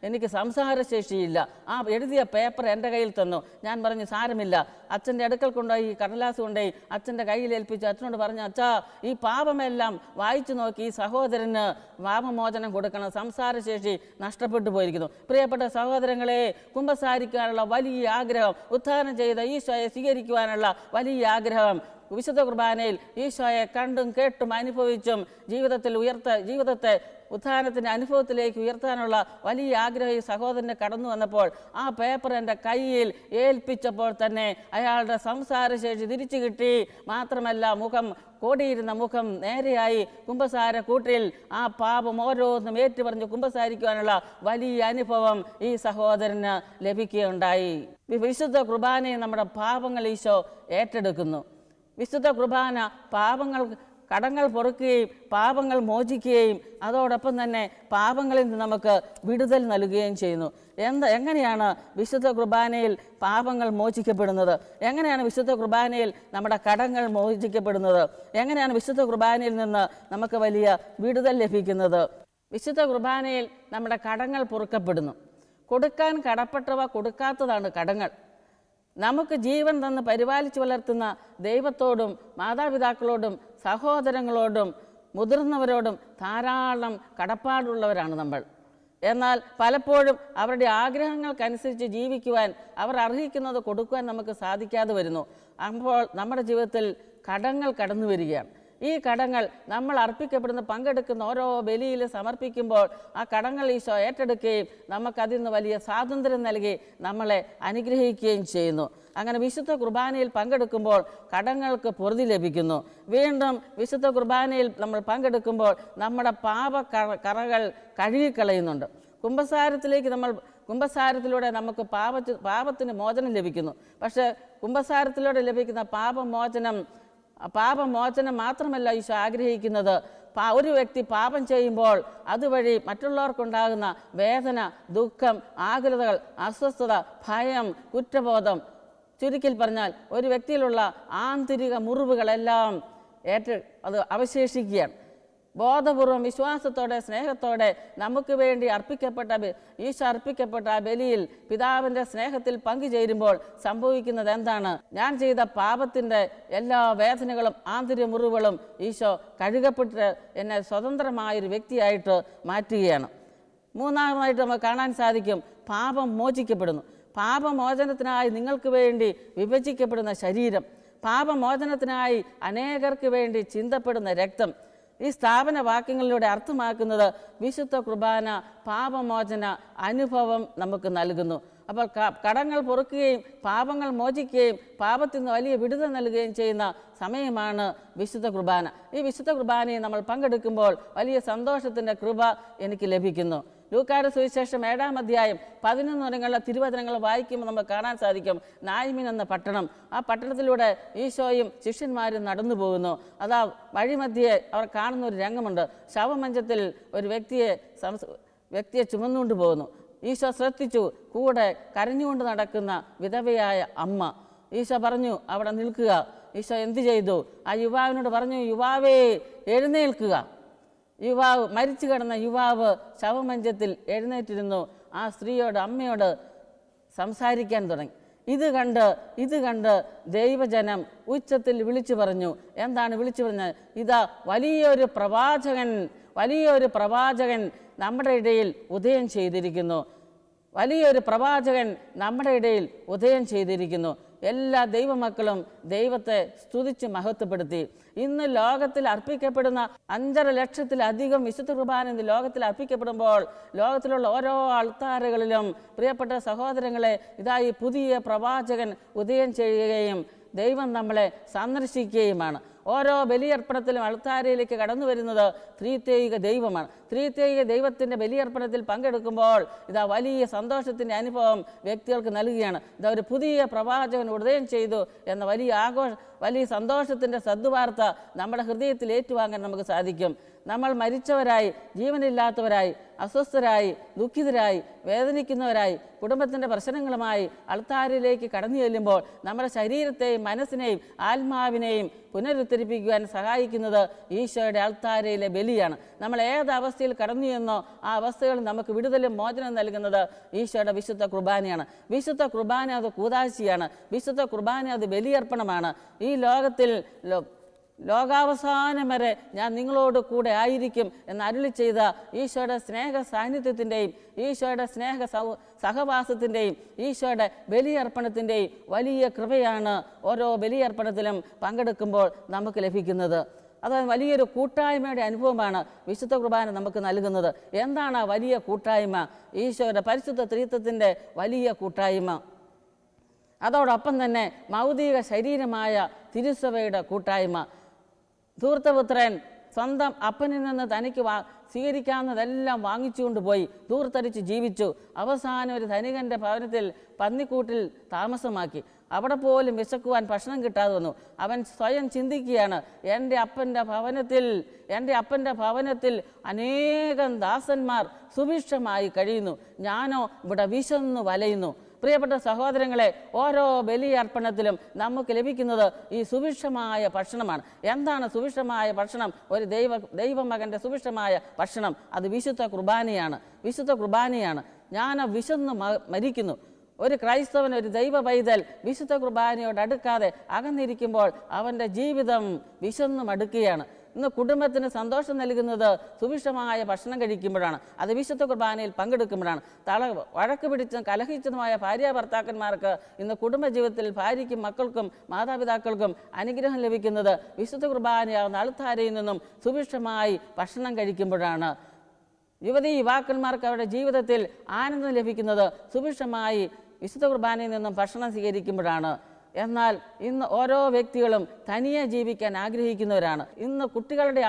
എനിക്ക് സംസാരശേഷിയില്ല. ആ എഴുതിയ പേപ്പർ എൻ്റെ കയ്യിൽ തന്നു. ഞാൻ പറഞ്ഞു, സാരമില്ല. അച്ഛൻ്റെ അടുക്കൽ കൊണ്ടുപോയി കടലാസ് കൊണ്ടുപോയി അച്ഛൻ്റെ കയ്യിൽ ഏൽപ്പിച്ചു. അച്ഛനോട് പറഞ്ഞു, അച്ഛാ, ഈ പാപമെല്ലാം വായിച്ചു നോക്കി ഈ സഹോദരന് പാപമോചനം കൊടുക്കണം, സംസാരശേഷി നഷ്ടപ്പെട്ടു പോയിരിക്കുന്നു. പ്രിയപ്പെട്ട സഹോദരങ്ങളെ, കുമ്പസാരിക്കാനുള്ള വലിയ ആഗ്രഹം, ഉത്ഥാനം ചെയ്ത ഈശോയെ സ്വീകരിക്കുവാനുള്ള വലിയ ആഗ്രഹം, വിശുദ്ധ കുർബാനയിൽ ഈശോയെ കണ്ടും കേട്ടും അനുഭവിച്ചും ജീവിതത്തെ ഉത്ഥാനത്തിൻ്റെ അനുഭവത്തിലേക്ക് ഉയർത്താനുള്ള വലിയ ആഗ്രഹം ആഗ്രഹം ഈ സഹോദരന് കടന്നു വന്നപ്പോൾ ആ പേപ്പർ എൻ്റെ കയ്യിൽ ഏൽപ്പിച്ചപ്പോൾ തന്നെ അയാളുടെ സംസാരശേഷി തിരിച്ചു കിട്ടി. മാത്രമല്ല കോടിയിരുന്ന മുഖം നേരെയായി. കുമ്പസാര കൂട്ടിൽ ആ പാപം ഓരോന്നും ഏറ്റുപറഞ്ഞ് കുമ്പസാരിക്കുവാനുള്ള വലിയ അനുഭവം ഈ സഹോദരന് ലഭിക്കുകയുണ്ടായി. വിശുദ്ധ കുർബാനയെ നമ്മുടെ പാപങ്ങൾ ഈശോ ഏറ്റെടുക്കുന്നു. വിശുദ്ധ കുർബാന കടങ്ങൾ പൊറുക്കുകയും പാപങ്ങൾ മോചിക്കുകയും അതോടൊപ്പം തന്നെ പാപങ്ങളിൽ നിന്ന് നമുക്ക് വിടുതൽ നൽകുകയും ചെയ്യുന്നു. എങ്ങനെയാണ് വിശുദ്ധ കുർബാനയിൽ പാപങ്ങൾ മോചിക്കപ്പെടുന്നത്? എങ്ങനെയാണ് വിശുദ്ധ കുർബാനയിൽ നമ്മുടെ കടങ്ങൾ മോചിക്കപ്പെടുന്നത്? എങ്ങനെയാണ് വിശുദ്ധ കുർബാനയിൽ നിന്ന് നമുക്ക് വലിയ വിടുതൽ ലഭിക്കുന്നത്? വിശുദ്ധ കുർബാനയിൽ നമ്മുടെ കടങ്ങൾ പൊറുക്കപ്പെടുന്നു. കൊടുക്കാൻ കടപ്പെട്ടവ കൊടുക്കാത്തതാണ് കടങ്ങൾ. നമുക്ക് ജീവൻ തന്ന് പരിപാലിച്ചു വളർത്തുന്ന ദൈവത്തോടും മാതാപിതാക്കളോടും സഹോദരങ്ങളോടും മുതിർന്നവരോടും ധാരാളം കടപ്പാടുള്ളവരാണ് നമ്മൾ. എന്നാൽ പലപ്പോഴും അവരുടെ ആഗ്രഹങ്ങൾക്കനുസരിച്ച് ജീവിക്കുവാൻ അവർ അർഹിക്കുന്നത് കൊടുക്കുവാൻ നമുക്ക് സാധിക്കാതെ വരുന്നു. അപ്പോൾ നമ്മുടെ ജീവിതത്തിൽ കടങ്ങൾ കടന്നു വരികയാണ്. ഈ കടങ്ങൾ നമ്മൾ പങ്കെടുക്കുന്ന ഓരോ ബലിയിൽ സമർപ്പിക്കുമ്പോൾ ആ കടങ്ങൾ ഈശോ ഏറ്റെടുക്കുകയും നമുക്കതിൽ നിന്ന് വലിയ സ്വാതന്ത്ര്യം നൽകി നമ്മളെ അനുഗ്രഹിക്കുകയും ചെയ്യുന്നു. അങ്ങനെ വിശുദ്ധ കുർബാനയിൽ പങ്കെടുക്കുമ്പോൾ കടങ്ങൾക്ക് പൊറുതി ലഭിക്കുന്നു. വീണ്ടും വിശുദ്ധ കുർബാനയിൽ നമ്മൾ പങ്കെടുക്കുമ്പോൾ നമ്മുടെ കറകൾ കഴുകിക്കളയുന്നുണ്ട്. കുമ്പസാരത്തിലൂടെ നമുക്ക് പാപത്തിന് മോചനം ലഭിക്കുന്നു. പക്ഷേ കുമ്പസാരത്തിലൂടെ ലഭിക്കുന്ന പാപമോചനം മാത്രമല്ല ഈശോ ആഗ്രഹിക്കുന്നത്. ഒരു വ്യക്തി പാപം ചെയ്യുമ്പോൾ അതുവഴി മറ്റുള്ളവർക്കുണ്ടാകുന്ന വേദന, ദുഃഖം, ആകുലതകൾ, അസ്വസ്ഥത, ഭയം, കുറ്റബോധം, ചുരുക്കിൽ പറഞ്ഞാൽ ഒരു വ്യക്തിയിലുള്ള ആന്തരിക മുറിവുകളെല്ലാം അത് അവശേഷിക്കുകയാണ്. ബോധപൂർവം വിശ്വാസത്തോടെ സ്നേഹത്തോടെ നമുക്ക് വേണ്ടി ഈശോ അർപ്പിക്കപ്പെട്ട ആ ബലിയിൽ പിതാവിൻ്റെ സ്നേഹത്തിൽ പങ്കുചേരുമ്പോൾ സംഭവിക്കുന്നത് എന്താണ്? ഞാൻ ചെയ്ത പാപത്തിൻ്റെ എല്ലാ വേദനകളും ആന്തരിക മുറിവുകളും ഈശോ കഴുകപ്പെട്ട് എന്നെ സ്വതന്ത്രമായൊരു വ്യക്തിയായിട്ട് മാറ്റുകയാണ്. മൂന്നാമതായിട്ട് നമുക്ക് കാണാൻ സാധിക്കും, പാപം മോചിക്കപ്പെടുന്നു. പാപമോചനത്തിനായി നിങ്ങൾക്ക് വേണ്ടി വിഭജിക്കപ്പെടുന്ന ശരീരം, പാപമോചനത്തിനായി അനേകർക്ക് വേണ്ടി ചിന്തപ്പെടുന്ന രക്തം. ഈ സ്ഥാപന വാക്യങ്ങളിലൂടെ അർത്ഥമാക്കുന്നത് വിശുദ്ധ കുർബാന പാപമോചന അനുഭവം നമുക്ക് നൽകുന്നു. അപ്പോൾ കടങ്ങൾ പൊറുക്കുകയും പാപങ്ങൾ മോചിക്കുകയും പാപത്തിൽ നിന്ന് വലിയ വിടുതൽ നൽകുകയും ചെയ്യുന്ന സമയമാണ് വിശുദ്ധ കുർബാന. ഈ വിശുദ്ധ കുർബാനയിൽ നമ്മൾ പങ്കെടുക്കുമ്പോൾ വലിയ സന്തോഷത്തിൻ്റെ കൃപ എനിക്ക് ലഭിക്കുന്നു. ലൂക്കായുടെ സുവിശേഷം 7-ാം അധ്യായം 11 വരെയുള്ള തിരുവചനങ്ങൾ വായിക്കുമ്പോൾ നമുക്ക് കാണാൻ സാധിക്കും, നായ്മിൻ എന്ന പട്ടണം. ആ പട്ടണത്തിലൂടെ ഈശോയും ശിഷ്യന്മാരും നടന്നു പോകുന്നു. അതാ വഴിമധ്യേ അവർ കാണുന്ന ഒരു രംഗമുണ്ട്. ശവമഞ്ചത്തിൽ ഒരു വ്യക്തിയെ ചുമന്നുകൊണ്ട് പോകുന്നു. ഈശോ ശ്രദ്ധിച്ചു. കൂടെ കരഞ്ഞുകൊണ്ട് നടക്കുന്ന വിധവയായ അമ്മ. ഈശോ പറഞ്ഞു, അവിടെ നിൽക്കുക. ഈശോ എന്തു ചെയ്തു? ആ യുവാവിനോട് പറഞ്ഞു, യുവാവേ എഴുന്നേൽക്കുക. മരിച്ചു കിടന്ന യുവാവ് ശവമഞ്ചത്തിൽ എഴുന്നേറ്റിരുന്നു. ആ സ്ത്രീയോട്, അമ്മയോട് സംസാരിക്കാൻ തുടങ്ങി. ഇത് കണ്ട് ദൈവജനം ഉച്ചത്തിൽ വിളിച്ചു പറഞ്ഞു. എന്താണ് വിളിച്ചു പറഞ്ഞത്? ഇതാ വലിയൊരു പ്രവാചകൻ നമ്മുടെ ഇടയിൽ ഉദയം ചെയ്തിരിക്കുന്നു. എല്ലാ ദൈവമക്കളും ദൈവത്തെ സ്തുതിച്ച് മഹത്വപ്പെടുത്തി. ഇന്ന് ലോകത്തിൽ അർപ്പിക്കപ്പെടുന്ന 5.5 ലക്ഷത്തിലധികം വിശുദ്ധ കുർബാന ഇന്ന് ലോകത്തിൽ അർപ്പിക്കപ്പെടുമ്പോൾ ലോകത്തിലുള്ള ഓരോ അൾത്താറുകളിലും പ്രിയപ്പെട്ട സഹോദരങ്ങളെ, ഇതായി പുതിയ പ്രവാചകൻ ഉദയം ചെയ്യുകയും ദൈവം നമ്മളെ സന്ദർശിക്കുകയുമാണ്. ഓരോ ബലിയർപ്പണത്തിലും അൾത്താരയിലേക്ക് കടന്നു വരുന്നത് ത്രിത്വൈക ദൈവമാണ്. ത്രിത്വൈക ദൈവത്തിൻ്റെ ബലിയർപ്പണത്തിൽ പങ്കെടുക്കുമ്പോൾ ഇതാ വലിയ സന്തോഷത്തിൻ്റെ അനുഭവം വ്യക്തികൾക്ക് നൽകുകയാണ്. ഇതാ ഒരു പുതിയ പ്രവാചകൻ ഉദയം ചെയ്തു എന്ന വലിയ സന്തോഷത്തിൻ്റെ സദ്വാർത്ത നമ്മുടെ ഹൃദയത്തിൽ ഏറ്റുവാങ്ങാൻ നമുക്ക് സാധിക്കും. നമ്മൾ മരിച്ചവരായി, ജീവനില്ലാത്തവരായി, അസ്വസ്ഥരായി, ദുഃഖിതരായി, വേദനിക്കുന്നവരായി, കുടുംബത്തിൻ്റെ പ്രശ്നങ്ങളുമായി അൾത്താരയിലേക്ക് കടന്നു ചെല്ലുമ്പോൾ നമ്മുടെ ശരീരത്തെയും മനസ്സിനെയും ആത്മാവിനെയും പുനരുദ്ധരിപ്പിക്കുവാൻ സഹായിക്കുന്നത് ഈശോയുടെ അൾത്താരയിലെ ബലിയാണ്. നമ്മൾ ഏത് അവസ്ഥയിൽ കടന്നു ചെന്നോ ആ അവസ്ഥകളിൽ നമുക്ക് വിടുതലും മോചനം നൽകുന്നത് ഈശോയുടെ വിശുദ്ധ കുർബാനയാണ്. വിശുദ്ധ കുർബാന അത് കൂദാശിയാണ്. വിശുദ്ധ കുർബാന അത് ബലിയർപ്പണമാണ്. ഈ ലോകാവസാനം വരെ ഞാൻ നിങ്ങളോട് കൂടെ ആയിരിക്കും എന്ന് അരുളി ചെയ്ത ഈശോയുടെ സ്നേഹ സാന്നിധ്യത്തിൻ്റെയും ഈശോയുടെ സ്നേഹ സഹവാസത്തിൻ്റെയും ഈശോയുടെ ബലിയർപ്പണത്തിൻ്റെയും വലിയ കൃപയാണ് ഓരോ ബലിയർപ്പണത്തിലും പങ്കെടുക്കുമ്പോൾ നമുക്ക് ലഭിക്കുന്നത്. അത് വലിയൊരു കൂട്ടായ്മയുടെ അനുഭവമാണ് വിശുദ്ധ കുർബാന നമുക്ക് നൽകുന്നത്. എന്താണ് ആ വലിയ കൂട്ടായ്മ? ഈശോയുടെ പരിശുദ്ധ ത്രിത്വത്തിൻ്റെ വലിയ കൂട്ടായ്മ. അതോടൊപ്പം തന്നെ ഭൗതിക ശരീരമായ തിരുസഭയുടെ കൂട്ടായ്മ. ധൂർത്തപുത്രൻ സ്വന്തം അപ്പനിൽ നിന്ന് തനിക്ക് സ്വീകരിക്കാവുന്നതെല്ലാം വാങ്ങിച്ചുകൊണ്ട് പോയി ധൂർത്തടിച്ച് ജീവിച്ചു. അവസാനം ഒരു ധനികൻ്റെ ഭവനത്തിൽ പന്നിക്കൂട്ടിൽ താമസമാക്കി. അവിടെ പോലും വിശക്കുവാൻ ഭക്ഷണം കിട്ടാതെ വന്നു. അവൻ സ്വയം ചിന്തിക്കുകയാണ്, എൻ്റെ അപ്പൻ്റെ ഭവനത്തിൽ അനേകം ദാസന്മാർ സുഭിക്ഷമായി കഴിയുന്നു, ഞാനോ ഇവിടെ വിശന്നു വലയുന്നു. പ്രിയപ്പെട്ട സഹോദരങ്ങളെ, ഓരോ ബലിയർപ്പണത്തിലും നമുക്ക് ലഭിക്കുന്നത് ഈ സുഭിക്ഷമായ ഭക്ഷണമാണ്. എന്താണ് സുഭിക്ഷമായ ഭക്ഷണം? ഒരു ദൈവമകൻ്റെ സുഭിക്ഷമായ ഭക്ഷണം അത് വിശുദ്ധ കുർബാനയാണ്. ഞാൻ വിശന്ന് മരിക്കുന്നു. ഒരു ക്രൈസ്തവൻ, ഒരു ദൈവ പൈതൽ വിശുദ്ധ കുർബാനയോട് അടുക്കാതെ അകന്നിരിക്കുമ്പോൾ അവൻ്റെ ജീവിതം വിശന്നു മടുക്കുകയാണ്. ഇന്ന് കുടുംബത്തിന് സന്തോഷം നൽകുന്നത് സുഭിക്ഷമായ ഭക്ഷണം കഴിക്കുമ്പോഴാണ്, അത് വിശുദ്ധ കുർബാനയിൽ പങ്കെടുക്കുമ്പോഴാണ്. വഴക്ക് പിടിച്ചും കലഹിച്ചതുമായ ഭാര്യാഭർത്താക്കന്മാർക്ക് ഇന്ന് കുടുംബജീവിതത്തിൽ ഭാര്യയ്ക്കും മക്കൾക്കും മാതാപിതാക്കൾക്കും അനുഗ്രഹം ലഭിക്കുന്നത് വിശുദ്ധ കുർബാനയാകുന്ന അൾത്താരയിൽ നിന്നും സുഭിക്ഷമായി ഭക്ഷണം കഴിക്കുമ്പോഴാണ്. യുവാക്കന്മാർക്ക് അവരുടെ ജീവിതത്തിൽ ആനന്ദം ലഭിക്കുന്നത് സുഭിക്ഷമായി വിശുദ്ധ കുർബാനയിൽ നിന്നും ഭക്ഷണം സ്വീകരിക്കുമ്പോഴാണ്. എന്നാൽ ഇന്ന് ഓരോ വ്യക്തികളും തനിയെ ജീവിക്കാൻ ആഗ്രഹിക്കുന്നവരാണ്. ഇന്ന് കുട്ടികളുടെ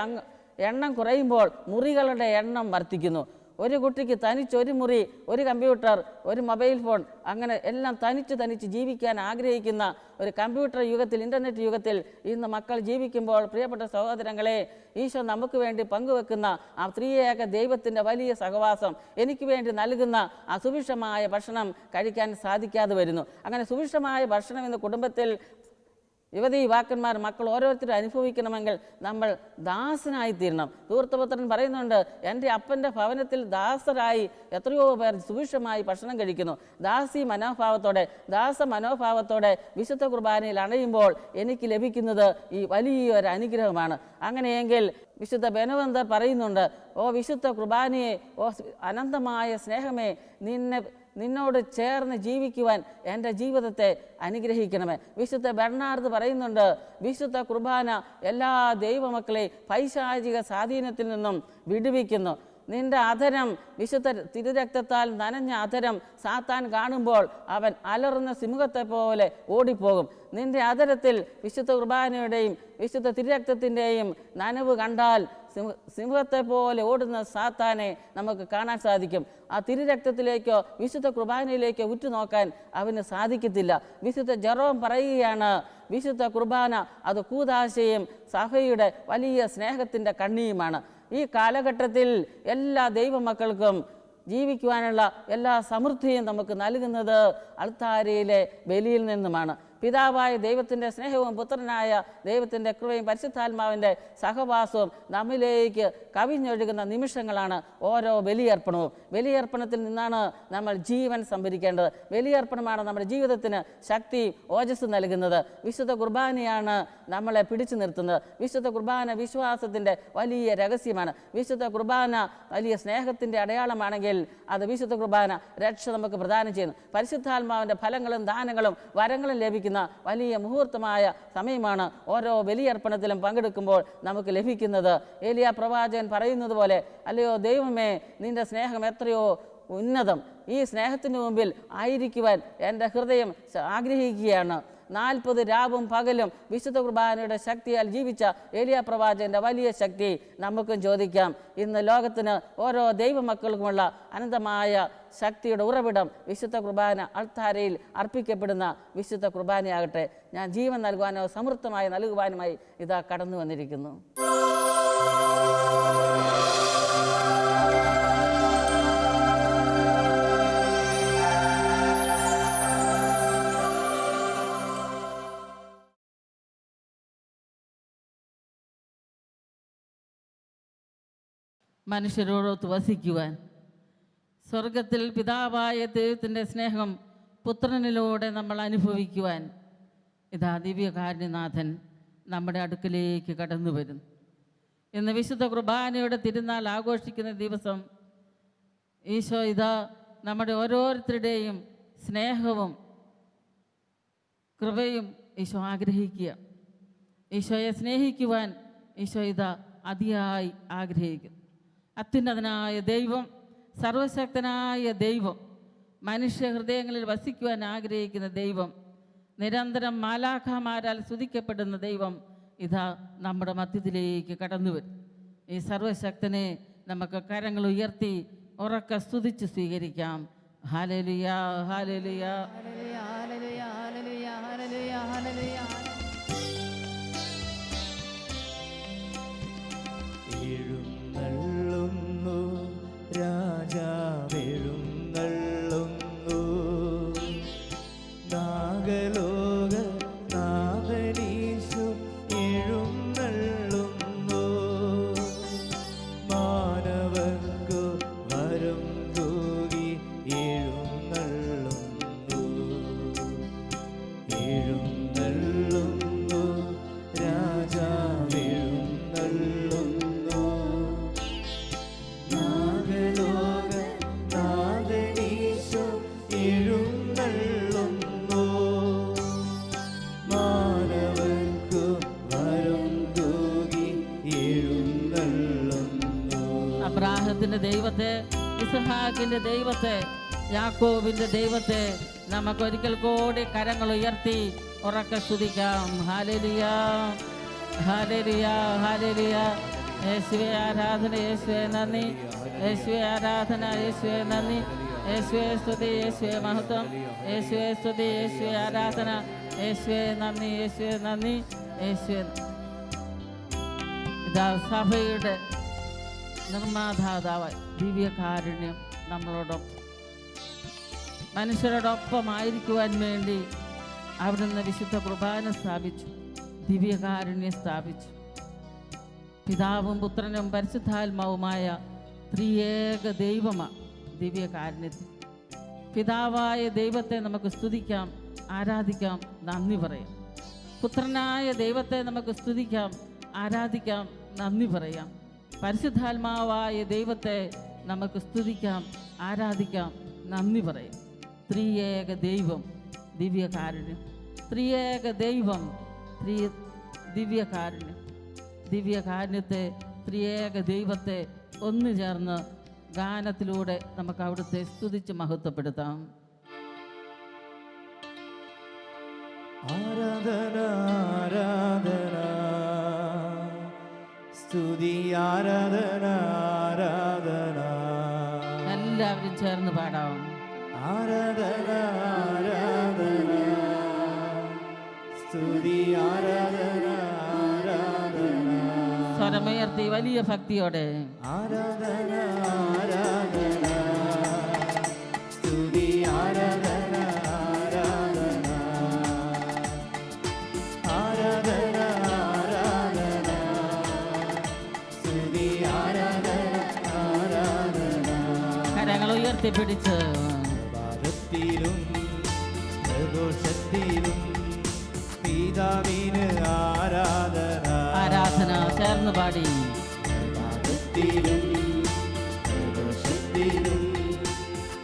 എണ്ണം കുറയുമ്പോൾ മുറികളുടെ എണ്ണം വർദ്ധിക്കുന്നു. ഒരു കുട്ടിക്ക് തനിച്ചൊരു മുറി, ഒരു കമ്പ്യൂട്ടർ, ഒരു മൊബൈൽ ഫോൺ, അങ്ങനെ എല്ലാം തനിച്ച് ജീവിക്കാൻ ആഗ്രഹിക്കുന്ന ഒരു കമ്പ്യൂട്ടർ യുഗത്തിൽ, ഇൻ്റർനെറ്റ് യുഗത്തിൽ ഇന്ന് മക്കൾ ജീവിക്കുമ്പോൾ പ്രിയപ്പെട്ട സഹോദരങ്ങളെ, ഈശോ നമുക്ക് വേണ്ടി പങ്കുവെക്കുന്ന ആ ത്രിയേക ദൈവത്തിൻ്റെ വലിയ സഹവാസം, എനിക്ക് വേണ്ടി നൽകുന്ന ആ സുഭിക്ഷമായ ഭക്ഷണം കഴിക്കാൻ സാധിക്കാതെ വരുന്നു. അങ്ങനെ സുഭിക്ഷമായ ഭക്ഷണം ഇന്ന് കുടുംബത്തിൽ യുവാക്കന്മാർ, മക്കൾ ഓരോരുത്തരും അനുഭവിക്കണമെങ്കിൽ നമ്മൾ ദാസനായിത്തീരണം. ധൂർത്തപുത്രൻ പറയുന്നുണ്ട്, എൻ്റെ അപ്പൻ്റെ ഭവനത്തിൽ ദാസരായി എത്രയോ പേർ സുഭിക്ഷമായി ഭക്ഷണം കഴിക്കുന്നു. ദാസ മനോഭാവത്തോടെ വിശുദ്ധ കുർബാനയിൽ അണയുമ്പോൾ എനിക്ക് ലഭിക്കുന്നത് ഈ വലിയൊരു അനുഗ്രഹമാണ്. അങ്ങനെയെങ്കിൽ വിശുദ്ധ ബെനവന്തർ പറയുന്നുണ്ട്, ഓ വിശുദ്ധ കുർബാനയെ, ഓ അനന്തമായ സ്നേഹമേ, നിന്നോട് ചേർന്ന് ജീവിക്കുവാൻ എൻ്റെ ജീവിതത്തെ അനുഗ്രഹിക്കണമേ. വിശുദ്ധ ബെർണാർഡ് പറയുന്നുണ്ട്, വിശുദ്ധ കുർബാന എല്ലാ ദൈവമക്കളെയും പൈശാചിക സ്വാധീനത്തിൽ നിന്നും വിടുവിക്കുന്നു. നിന്റെ അധരം, വിശുദ്ധ തിരുരക്തത്താൽ നനഞ്ഞ അധരം സാത്താൻ കാണുമ്പോൾ അവൻ അലറുന്ന സിംഹത്തെ പോലെ ഓടിപ്പോകും. നിന്റെ അധരത്തിൽ വിശുദ്ധ കുർബാനയുടെയും വിശുദ്ധ തിരുരക്തത്തിൻ്റെയും നനവ് കണ്ടാൽ സിംഹത്തെ പോലെ ഓടുന്ന സാത്താനെ നമുക്ക് കാണാൻ സാധിക്കും. ആ തിരുരക്തത്തിലേക്കോ വിശുദ്ധ കുർബാനയിലേക്കോ ഉറ്റുനോക്കാൻ അവന് സാധിക്കത്തില്ല. വിശുദ്ധ ജെറോം പറയുകയാണ്, വിശുദ്ധ കുർബാന അത് കൂദാശയും സഭയുടെ വലിയ സ്നേഹത്തിൻ്റെ കണ്ണിയുമാണ്. ഈ കാലഘട്ടത്തിൽ എല്ലാ ദൈവമക്കൾക്കും ജീവിക്കുവാനുള്ള എല്ലാ സമൃദ്ധിയും നമുക്ക് നൽകുന്നത് അൾത്താരയിലെ ബലിയിൽ നിന്നുമാണ്. പിതാവായ ദൈവത്തിൻ്റെ സ്നേഹവും പുത്രനായ ദൈവത്തിൻ്റെ കൃപയും പരിശുദ്ധാത്മാവിൻ്റെ സഹവാസവും നമ്മിലേക്ക് കവിഞ്ഞൊഴുകുന്ന നിമിഷങ്ങളാണ് ഓരോ ബലിയർപ്പണവും. ബലിയർപ്പണത്തിൽ നിന്നാണ് നമ്മൾ ജീവൻ സംഭരിക്കേണ്ടത്. ബലിയർപ്പണമാണ് നമ്മുടെ ജീവിതത്തിന് ശക്തി, ഓജസ് നൽകുന്നത്. വിശുദ്ധ കുർബാനയാണ് നമ്മളെ പിടിച്ചു നിർത്തുന്നത്. വിശുദ്ധ കുർബാന വിശ്വാസത്തിൻ്റെ വലിയ രഹസ്യമാണ്. വിശുദ്ധ കുർബാന വലിയ സ്നേഹത്തിൻ്റെ അടയാളമാണെങ്കിൽ അത് വിശുദ്ധ കുർബാന രക്ഷ നമുക്ക് പ്രദാനം ചെയ്യുന്നു. പരിശുദ്ധാത്മാവിൻ്റെ ഫലങ്ങളും ദാനങ്ങളും വരങ്ങളും ലഭിക്കുന്ന വലിയ മുഹൂർത്തമായ സമയമാണ് ഓരോ ബലിയർപ്പണത്തിലും പങ്കെടുക്കുമ്പോൾ നമുക്ക് ലഭിക്കുന്നത്. ഏലിയ പ്രവാചകൻ പറയുന്നത് പോലെ, അല്ലയോ ദൈവമേ, നിന്റെ സ്നേഹം എത്രയോ ഉന്നതം, ഈ സ്നേഹത്തിന് മുമ്പിൽ ആയിരിക്കുവാൻ എൻ്റെ ഹൃദയം ആഗ്രഹിക്കുകയാണ്. 40 രാവും പകലും വിശുദ്ധ കുർബാനയുടെ ശക്തിയാൽ ജീവിച്ച ഏലിയ പ്രവാചകൻ്റെ വലിയ ശക്തി നമുക്കും ചോദിക്കാം. ഇന്ന് ലോകത്തിന് ഓരോ ദൈവമക്കൾക്കുമുള്ള അനന്തമായ ശക്തിയുടെ ഉറവിടം വിശുദ്ധ കുർബാന അൾത്താരയിൽ അർപ്പിക്കപ്പെടുന്ന വിശുദ്ധ കുർബാനയാകട്ടെ. ഞാൻ ജീവൻ നൽകുവാനോ സമൃദ്ധമായി നൽകുവാനുമായി ഇതാ കടന്നു വന്നിരിക്കുന്നു. മനുഷ്യരോടൊത്ത് വസിക്കുവാൻ, സ്വർഗത്തിൽ പിതാവായ ദൈവത്തിൻ്റെ സ്നേഹം പുത്രനിലൂടെ നമ്മൾ അനുഭവിക്കുവാൻ ഇതാ ദിവ്യകാരുണ്യനാഥൻ നമ്മുടെ അടുക്കലേക്ക് കടന്നു വരുന്നു. ഇന്ന് വിശുദ്ധ കുർബാനയുടെ തിരുനാൾ ആഘോഷിക്കുന്ന ദിവസം ഈശോ ഇതാ നമ്മുടെ ഓരോരുത്തരുടെയും സ്നേഹവും കൃപയും ഈശോ ആഗ്രഹിക്കുക. ഈശോയെ സ്നേഹിക്കുവാൻ ഈശോ ഇതാ അതിയായി ആഗ്രഹിക്കുന്നു. അത്യുന്നതനായ ദൈവം, സർവശക്തനായ ദൈവം, മനുഷ്യ ഹൃദയങ്ങളിൽ വസിക്കുവാൻ ആഗ്രഹിക്കുന്ന ദൈവം, നിരന്തരം മാലാഖമാരാൽ സ്തുതിക്കപ്പെടുന്ന ദൈവം ഇതാ നമ്മുടെ മധ്യത്തിലേക്ക് കടന്നു വരും. ഈ സർവശക്തനെ നമുക്ക് കരങ്ങൾ ഉയർത്തി ഉറക്കെ സ്തുതിച്ച് സ്വീകരിക്കാം. Hallelujah, hallelujah. എഴുന്നള്ളുന്നു രാജാവെഴുന്നള്ളുന്നു, നാഗലോക നാഥനീശു എഴുന്നള്ളുന്നു, മാനവർക്കു വരം തൂകി എഴുന്നള്ളുന്നു, എഴുന്നള്ളുന്നു രാജാവെഴുന്നള്ളുന്നു, നാഗലോക നാഥനീശു എഴുന്നള്ളുന്നു, മാനവർക്കു വരം തൂകി എഴുന്നള്ളുന്നു. അബ്രാഹത്തിന്റെ ദൈവത്തെ, ഇസ്ഹാക്കിന്റെ ദൈവത്തെ, യാക്കോബിന്റെ ദൈവത്തെ നമുക്കൊരിക്കൽ കൂടി കരങ്ങൾ ഉയർത്തി ഉറക്കെ സ്തുതിക്കാം. Hallelujah, hallelujah, hallelujah. യേശുവേ ആരാധന, യേശുവേ നന്ദി, യേശുവേ ആരാധന, യേശുവേ നന്ദി, യേശുവേ സ്തുതി, യേശുവേ മഹത്വം, യേശുവേ സ്തുതി, യേശുവേ ആരാധന, യേശുവേ നന്ദി, യേശുവേ നന്ദി, യേശുവേ. ഇതാ സഭയുടെ നിർമ്മാതാവായ ദിവ്യകാരുണ്യം നമ്മളോടൊപ്പം, മനുഷ്യരോടൊപ്പമായിരിക്കുവാൻ വേണ്ടി അവിടുന്ന് വിശുദ്ധ കുർബാന സ്ഥാപിച്ചു, ദിവ്യകാരുണ്യം സ്ഥാപിച്ചു. പിതാവും പുത്രനും പരിശുദ്ധാത്മാവുമായ ത്രിയേക ദൈവമാണ് ദിവ്യകാരുണ്യത്തിൽ. പിതാവായ ദൈവത്തെ നമുക്ക് സ്തുതിക്കാം, ആരാധിക്കാം, നന്ദി പറയാം. പുത്രനായ ദൈവത്തെ നമുക്ക് സ്തുതിക്കാം, ആരാധിക്കാം, നന്ദി പറയാം. പരിശുദ്ധാത്മാവായ ദൈവത്തെ നമുക്ക് സ്തുതിക്കാം, ആരാധിക്കാം, നന്ദി പറയാം. ത്രിയേക ദൈവം, ദിവ്യകാരുണ്യം. ത്രിയേക ദൈവം, ദിവ്യകാരുണ്യം. ദിവ്യകാരുണ്യത്തെ, ത്രിയേക ദൈവത്തെ ഒന്നു ചേർന്ന് ഗാനത്തിലൂടെ നമുക്ക് അവിടുത്തെ സ്തുതിച്ച് മഹത്വപ്പെടുത്താം. ആരാധന, ആരാധന, സ്തുതി, ആരാധന, ആരാധന. എല്ലാവരും ചേർന്ന് പാടാം. ആരാധന, ആരാധന, സ്തുതി, ആരാധന, ആരാധന. സ്വരമുയർത്തി വലിയ ഭക്തിയോടെ ആരാധന, ആരാധന, സ്തുതി, ആരാധന, ആരാധന. ആരാധന, ആരാധന, സ്തുതി, ആരാധന, ആരാധന. കരങ്ങൾ ഉയർത്തിപ്പിടിച്ച് ഭാരത്തിലും പ്രദോഷത്തിലും പിതാവിന് ആരാധന. ആരാധന ചേർന്ന് പാടി. ഭാരത്തിലും പ്രദോഷത്തിലും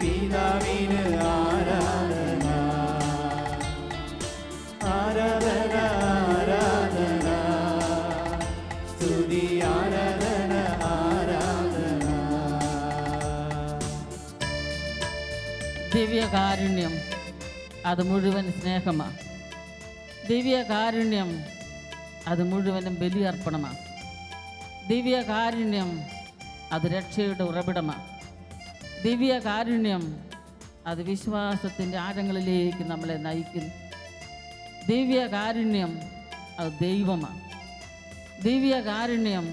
പിതാവിന് ആരാധന. ആരാധന, ആരാധന, സ്തുതി, ആരാധന, ആരാധന. ദിവ്യകാരുണ്യം അത് മുഴുവൻ സ്നേഹമാണ്. ദിവ്യകാരുണ്യം അത് മുഴുവനും ബലിയർപ്പണമാണ്. ദിവ്യകാരുണ്യം അത് രക്ഷയുടെ ഉറവിടമാണ്. ദിവ്യകാരുണ്യം അത് വിശ്വാസത്തിൻ്റെ ആഴങ്ങളിലേക്ക് നമ്മളെ നയിക്കുന്നു. ദിവ്യകാരുണ്യം അത് ദൈവമാണ്. ദിവ്യകാരുണ്യം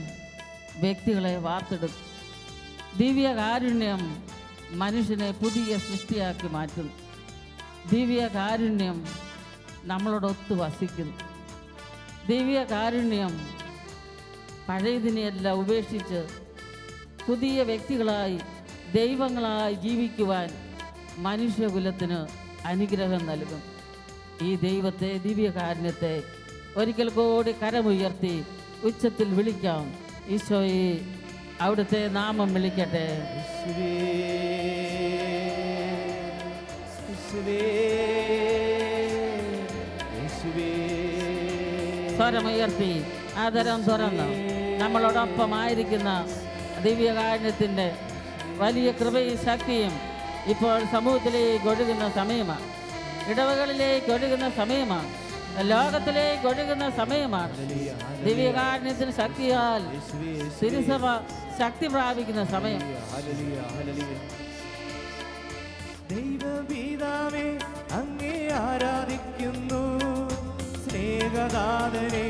വ്യക്തികളെ വാർത്തെടുക്കും. ദിവ്യകാരുണ്യം മനുഷ്യനെ പുതിയ സൃഷ്ടിയാക്കി മാറ്റുന്നു. ദിവ്യകാരുണ്യം നമ്മളോടൊത്ത് വസിക്കുന്നു. ദിവ്യകാരുണ്യം പഴയതിനെയെല്ലാം ഉപേക്ഷിച്ച് പുതിയ വ്യക്തികളായി, ദൈവങ്ങളായി ജീവിക്കുവാൻ മനുഷ്യകുലത്തിന് അനുഗ്രഹം നൽകും. ഈ ദൈവത്തെ, ദിവ്യകാരുണ്യത്തെ ഒരിക്കൽ കൂടി കരമുയർത്തി ഉച്ചത്തിൽ വിളിക്കാം. ഈശോയെ, അവിടുത്തെ നാമം വിളിക്കട്ടെ. സ്വരമുയർത്തി ആദരം തുറന്ന് നമ്മളോടൊപ്പമായിരിക്കുന്ന ദിവ്യകാരുണ്യത്തിൻ്റെ വലിയ കൃപയും ശക്തിയും ഇപ്പോൾ സമൂഹത്തിലേക്ക് ഒഴുകുന്ന സമയമാണ്. ഇടവകളിലേക്ക് ഒഴുകുന്ന സമയമാണ്. ലോകത്തിലേക്ക് ഒഴുകുന്ന സമയമാണ്. ദിവ്യകാരുണ്യത്തിന് ശക്തിയാൽ തിരുസഭ ശക്തി പ്രാപിക്കുന്ന സമയം. ദൈവപിതാവേ അങ്ങേ ആരാധിക്കുന്നു, സ്നേഹദാതനെ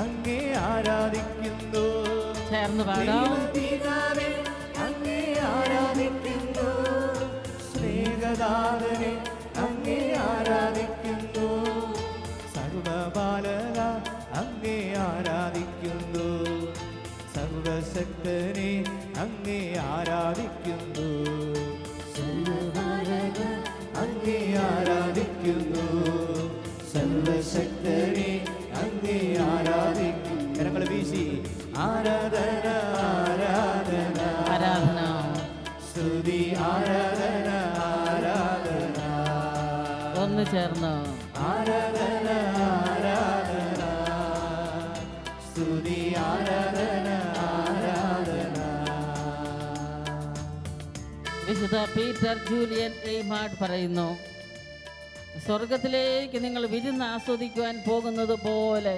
അങ്ങേ ആരാധിക്കുന്നു. ചേർന്ന് പാടാം. ദൈവപിതാവേ അങ്ങേ ആരാധിക്കുന്നു, സ്നേഹദാതനെ അങ്ങേ ആരാധിക്കുന്നു. സർവബാലക അങ്ങേ ആരാധിക്കുന്നു, സർവശക്തനെ അങ്ങേ ആരാധിക്കുന്നു. സർവബാലക അങ്ങേ ആരാധിക്കുന്നു, സർവശക്തനെ അങ്ങേ ആരാധിക്കുന്നു. കരങ്ങൾ വീശി ആരാധന ആരാധന ആരാധന, സ്തുതി ആരാധന ആരാധന. ഒന്ന് ചേർന്ന് ആരാധന ആരാധന സ്തുതി ആരാധന ആരാധന. വിശുദ്ധ പീറ്റർ ജൂലിയൻ എയ്മാർഡ് പറയുന്നു, സ്വർഗത്തിലേക്ക് നിങ്ങൾ വിരുന്ന് ആസ്വദിക്കുവാൻ പോകുന്നത് പോലെ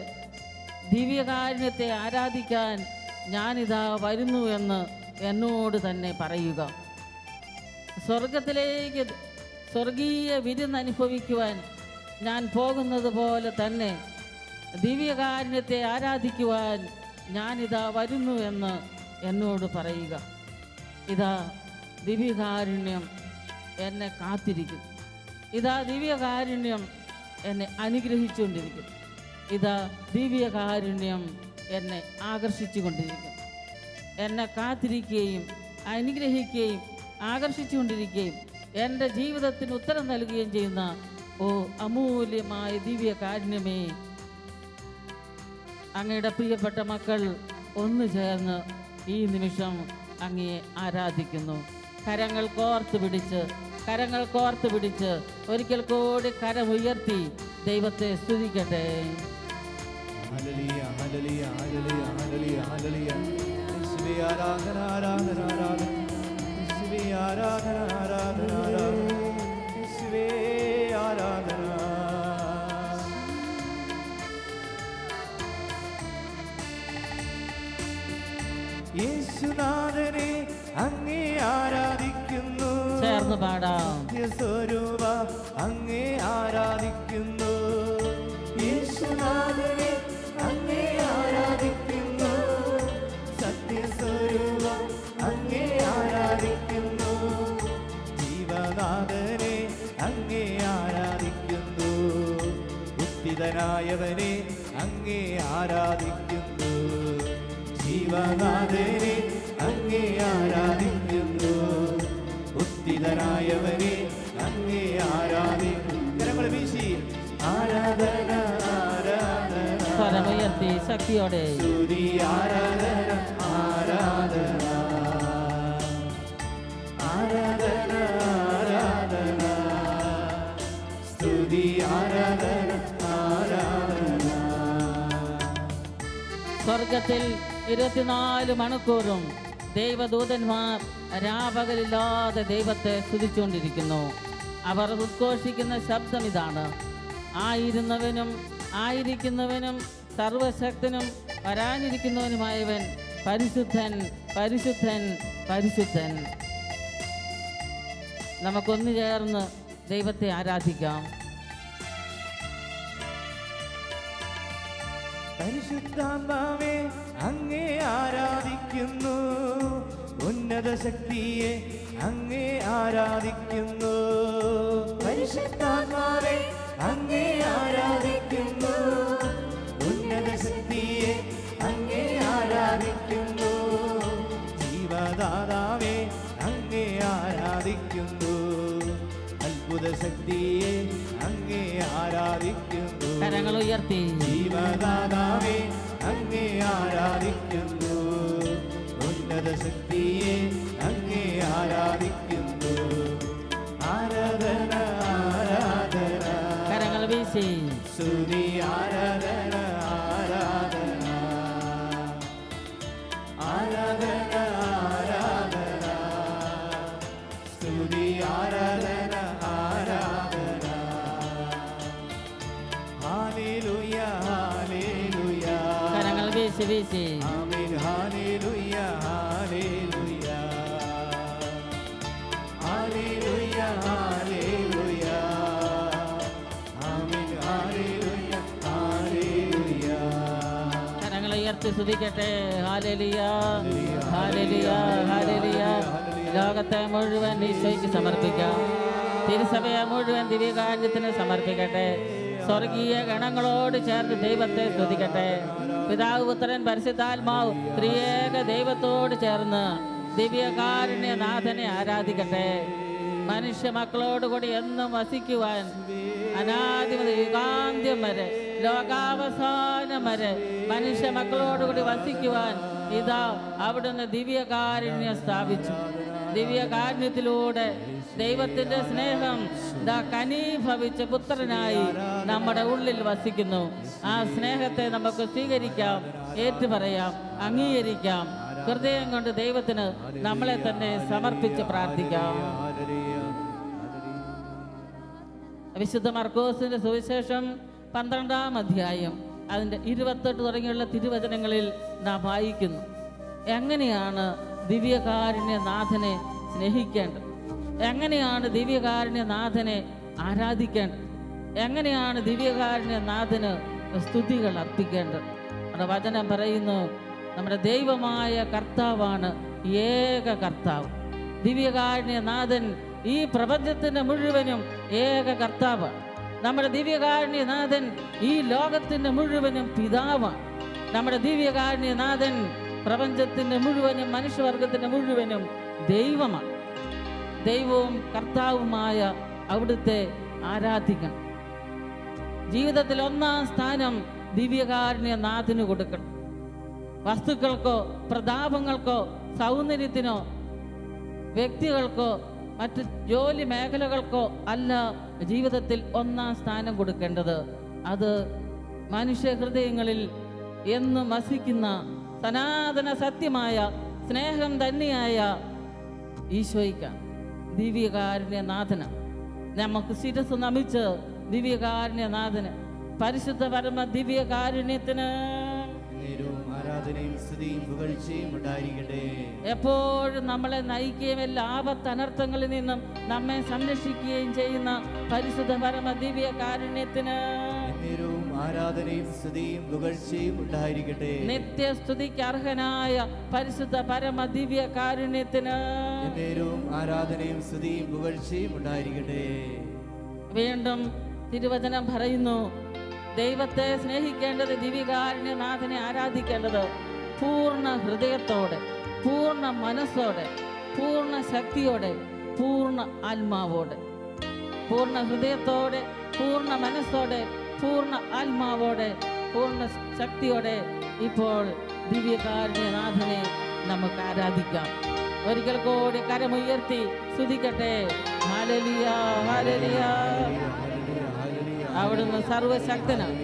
ദിവ്യകാരുണ്യത്തെ ആരാധിക്കാൻ ഞാനിതാ വരുന്നു എന്ന് എന്നോട് തന്നെ പറയുക. സ്വർഗത്തിലേക്ക് സ്വർഗീയ വിരുന്ന് അനുഭവിക്കുവാൻ ഞാൻ പോകുന്നത് പോലെ തന്നെ ദിവ്യകാരുണ്യത്തെ ആരാധിക്കുവാൻ ഞാനിതാ വരുന്നു എന്ന് എന്നോട് പറയുക. ഇതാ ദിവ്യകാരുണ്യം എന്നെ കാത്തിരിക്കും. ഇതാ ദിവ്യകാരുണ്യം എന്നെ അനുഗ്രഹിച്ചുകൊണ്ടിരിക്കും. ഇതാ ദിവ്യകാരുണ്യം എന്നെ ആകർഷിച്ചു കൊണ്ടിരിക്കും. എന്നെ കാത്തിരിക്കുകയും അനുഗ്രഹിക്കുകയും ആകർഷിച്ചുകൊണ്ടിരിക്കുകയും എൻ്റെ ജീവിതത്തിന് ഉത്തരം നൽകുകയും ചെയ്യുന്ന ഓ അമൂല്യമായ ദിവ്യകാരുണ്യമേ, അങ്ങയുടെ പ്രിയപ്പെട്ട മക്കൾ ഒന്നു ചേർന്ന് ഈ നിമിഷം അങ്ങയെ ആരാധിക്കുന്നു. കരങ്ങൾ കോർത്ത് പിടിച്ച് ഒരിക്കൽ കൂടി കരമുയർത്തി ദൈവത്തെ സ്തുതിക്കട്ടെ. Hallelujah hallelujah hallelujah hallelujah hallelujah. യേശുവേ ആരാധന ആരാധന ആരാധന. യേശുവേ ആരാധന ആരാധന ആരാധന. യേശുവേ ആരാധന. യേശുനാഥനെ അങ്ങേ ആരാധിക്കുന്നു, ചേർന്ന് പാടാം. സ്വരൂപ അങ്ങേ ആരാധിക്കുന്നു. യേശുനാഥനെ അങ്ങേ ആരാധിക്കുന്നു, സത്യസ്വരൂപ അങ്ങേ ആരാധിക്കുന്നു. ജീവനാഥനെ അങ്ങേ ആരാധിക്കുന്നു, ഉത്തിതനായവനെ അങ്ങേ ആരാധിക്കുന്നു. ജീവനാഥനെ അങ്ങേ ആരാധിക്കുന്നു, ഉത്തിതനായവനെ അങ്ങേ ആരാധിക്കുന്നു. കരങ്ങൾ വീശി ആരാധന ആരാധന സ്വരമുയർത്തി ശക്തിയോടെ സ്തുതി ആരാധന ആരാധന ആരാധന ആരാധന സ്തുതി ആരാധന ആരാധന. സ്വർഗത്തിൽ 24 മണിക്കൂറും ദൈവദൂതന്മാർ രാപകലില്ലാതെ ദൈവത്തെ സ്തുതിച്ചുകൊണ്ടിരിക്കുന്നു. അവർ ഉദ്ഘോഷിക്കുന്ന ശബ്ദം ഇതാണ്: ആയിരുന്നവനും ആയിരിക്കുന്നവനും സർവശക്തനും വരാനിരിക്കുന്നവനുമായവൻ പരിശുദ്ധൻ പരിശുദ്ധൻ പരിശുദ്ധൻ. നമുക്കൊന്നു ചേർന്ന് ദൈവത്തെ ആരാധിക്കാം. പരിശുദ്ധാത്മാവേ അങ്ങേ ആരാധിക്കുന്നു, ഉന്നത ശക്തിയെ അങ്ങേ ആരാധിക്കുന്നു. പരിശുദ്ധാത്മാവേ അങ്ങേ ആരാധിക്കുന്നു, ഉന്നത ശക്തിയെ അങ്ങേ ആരാധിക്കുന്നു. ജീവദാതാവേ അങ്ങേ ആരാധിക്കുന്നു, അത്ഭുത ശക്തിയെ അങ്ങേ ആരാധിക്കുന്നു. കരങ്ങൾ ഉയർത്തി ജീവദാതാവേ അങ്ങേ ആരാധിക്കുന്നു, ഉന്നത ശക്തിയെ അങ്ങേ ആരാധിക്കുന്നു. ആരാധന ആരാധന കരങ്ങൾ വീശി സ്തുതി ആരാധന ആരാധന ആരാധന ആരാധന സ്തുതി ആരാധന ആരാധന ഹല്ലേലൂയ ഹല്ലേലൂയ കരങ്ങൾ വീശി വീശി amen hallelujah hallelujah hallelujah hallelujah amen hallelujah hallelujah കരങ്ങൾ ഉയർത്തി സ്തുതിക്കട്ടെ. Hallelujah hallelujah hallelujah. ലോകത്തെ മുഴുവൻ ഈശോയ്ക്ക് സമർപ്പിക്കാം. തിരുസഭയെ മുഴുവൻ ദിവ്യകാരുണ്യത്തിന് സമർപ്പിക്കട്ടെ. സ്വർഗീയ ഗണങ്ങളോട് ചേർന്ന് ദൈവത്തെ സ്തുതിക്കട്ടെ. പിതാവ് പുത്രൻ പരിശുദ്ധാത്മാവ് ത്രിയേക ദൈവത്തോട് ചേർന്ന് ദിവ്യകാരുണ്യനാഥനെ ആരാധിക്കട്ടെ. മനുഷ്യ മക്കളോടുകൂടി എന്നും വസിക്കുവാൻ അനാദിമത യുഗാന്ത്യം വരെ ലോകാവസാനം വരെ മനുഷ്യ മക്കളോടുകൂടി വസിക്കുവാൻ ഇതാ അവിടുന്ന് ദിവ്യകാരുണ്യം സ്ഥാപിച്ചു. ദിവ്യകാരുണ്യത്തിലൂടെ ദൈവത്തിൻ്റെ സ്നേഹം ഇതാ കനീഭവിച്ച പുത്രനായി നമ്മുടെ ഉള്ളിൽ വസിക്കുന്നു. ആ സ്നേഹത്തെ നമുക്ക് സ്വീകരിക്കാം, ഏറ്റുപറയാം, അംഗീകരിക്കാം. ഹൃദയം കൊണ്ട് ദൈവത്തിന് നമ്മളെ തന്നെ സമർപ്പിച്ച് പ്രാർത്ഥിക്കാം. വിശുദ്ധ മർക്കോസിന്റെ സുവിശേഷം 12-ാം അധ്യായം അതിൻ്റെ 28 തുടങ്ങിയുള്ള തിരുവചനങ്ങളിൽ നാം വായിക്കുന്നു. എങ്ങനെയാണ് ദിവ്യകാരുണ്യനാഥനെ സ്നേഹിക്കേണ്ടത്, എങ്ങനെയാണ് ദിവ്യകാരുണ്യനാഥനെ ആരാധിക്കേണ്ടത്, എങ്ങനെയാണ് ദിവ്യകാരുണ്യനാഥന് സ്തുതികൾ അർപ്പിക്കേണ്ടത്. നമ്മുടെ വചനം പറയുന്നു, നമ്മുടെ ദൈവമായ കർത്താവാണ് ഏക കർത്താവ്. ദിവ്യകാരുണ്യനാഥൻ ഈ പ്രപഞ്ചത്തിൻ്റെ മുഴുവനും ഏക കർത്താവാണ്. നമ്മുടെ ദിവ്യകാരുണ്യനാഥൻ ഈ ലോകത്തിൻ്റെ മുഴുവനും പിതാവാണ്. നമ്മുടെ ദിവ്യകാരുണ്യനാഥൻ പ്രപഞ്ചത്തിൻ്റെ മുഴുവനും മനുഷ്യവർഗത്തിൻ്റെ മുഴുവനും ദൈവമാണ്. ദൈവവും കർത്താവുമായ അവിടുത്തെ ആരാധിക്കണം. ജീവിതത്തിൽ 1-ാം സ്ഥാനം ദിവ്യകാരുണ്യനാഥന് കൊടുക്കണം. വസ്തുക്കൾക്കോ പ്രതാപങ്ങൾക്കോ സൗന്ദര്യത്തിനോ വ്യക്തികൾക്കോ മറ്റ് ജോലി മേഖലകൾക്കോ അല്ല ജീവിതത്തിൽ 1-ാം സ്ഥാനം കൊടുക്കേണ്ടത്. അത് മനുഷ്യ ഹൃദയങ്ങളിൽ എന്നും വസിക്കുന്ന സനാതന സത്യമായ സ്നേഹം തന്നെയായ ഈശോയ്ക്കാണ്, ദിവ്യകാരുണ്യനാഥന്. നമുക്ക് ശിരസ് നമിച്ച് ദിവ്യകാരുണ്യനാഥന്, പരിശുദ്ധ പരമ ദിവ്യകാരുണ്യത്തിന് ആരാധനയും സ്തുതിയും പുകഴ്ചയും ഉണ്ടായിരിക്കട്ടെ. എപ്പോഴും നമ്മളെ നയിക്കുകയും എല്ലാ ആപത്തനർത്ഥങ്ങളിൽ നിന്നും നമ്മെ സംരക്ഷിക്കുകയും ചെയ്യുന്ന പരിശുദ്ധ പരമ ദിവ്യകാരുണ്യത്തിന് ആരാധനയും സ്തുതിയും പുകഴ്ചയും ഉണ്ടായിരിക്കട്ടെ. നിത്യസ്തുതിക്ക് അർഹനായ പരിശുദ്ധ പരമ ദിവ്യകാരുണ്യത്തിന് ആരാധനയും സ്തുതിയും പുകഴ്ചയും ഉണ്ടായിരിക്കട്ടെ. വീണ്ടും തിരുവചനം പറയുന്നു, ദൈവത്തെ സ്നേഹിക്കേണ്ടത്, ദിവ്യകാരുണ്യനാഥനെ ആരാധിക്കേണ്ടത് പൂർണ്ണ ഹൃദയത്തോടെ, പൂർണ്ണ മനസ്സോടെ, പൂർണ്ണ ശക്തിയോടെ, പൂർണ്ണ ആത്മാവോടെ. പൂർണ്ണ ഹൃദയത്തോടെ, പൂർണ്ണ മനസ്സോടെ, പൂർണ്ണ ആത്മാവോടെ, പൂർണ്ണ ശക്തിയോടെ ഇപ്പോൾ ദിവ്യകാരുണ്യനാഥനെ നമുക്ക് ആരാധിക്കാം. ഒരിക്കൽ കൂടി കരമുയർത്തി സ്തുതിക്കട്ടെ. Hallelujah hallelujah. അവിടുന്ന് സർവശക്തനാണ്,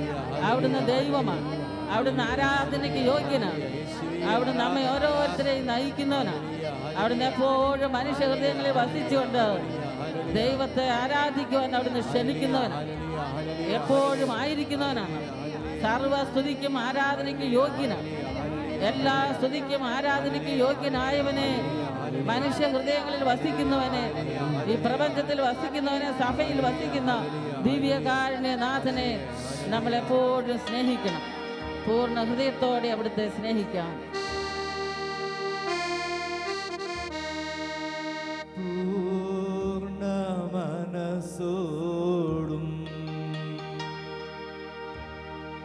അവിടുന്ന് ദൈവമാണ്, അവിടുന്ന് ആരാധനയ്ക്ക് യോഗ്യനാണ്, അവിടുന്ന് നമ്മെ ഓരോരുത്തരെയും നയിക്കുന്നവനാണ്. അവിടുന്ന് എപ്പോഴും മനുഷ്യ ഹൃദയങ്ങളിൽ വസിച്ചുകൊണ്ട് ദൈവത്തെ ആരാധിക്കുവാൻ അവിടുന്ന് ക്ഷണിക്കുന്നവനാണ്, എപ്പോഴും ആയിരിക്കുന്നവനാണ്. സർവസ്തുതിക്കും ആരാധനയ്ക്ക് യോഗ്യനാണ്. എല്ലാ സ്തുതിക്കും ആരാധനയ്ക്ക് യോഗ്യനായവനെ, മനുഷ്യ ഹൃദയങ്ങളിൽ വസിക്കുന്നവനെ, ഈ പ്രപഞ്ചത്തിൽ വസിക്കുന്നവനെ, സഭയിൽ വസിക്കുന്ന ദിവ്യകാരുണ്യനാഥനെ നമ്മളെപ്പോഴും സ്നേഹിക്കണം. പൂർണ്ണ ഹൃദയത്തോടെ അവിടുത്തെ സ്നേഹിക്കാം. പൂർണ്ണ മനസ്സോടും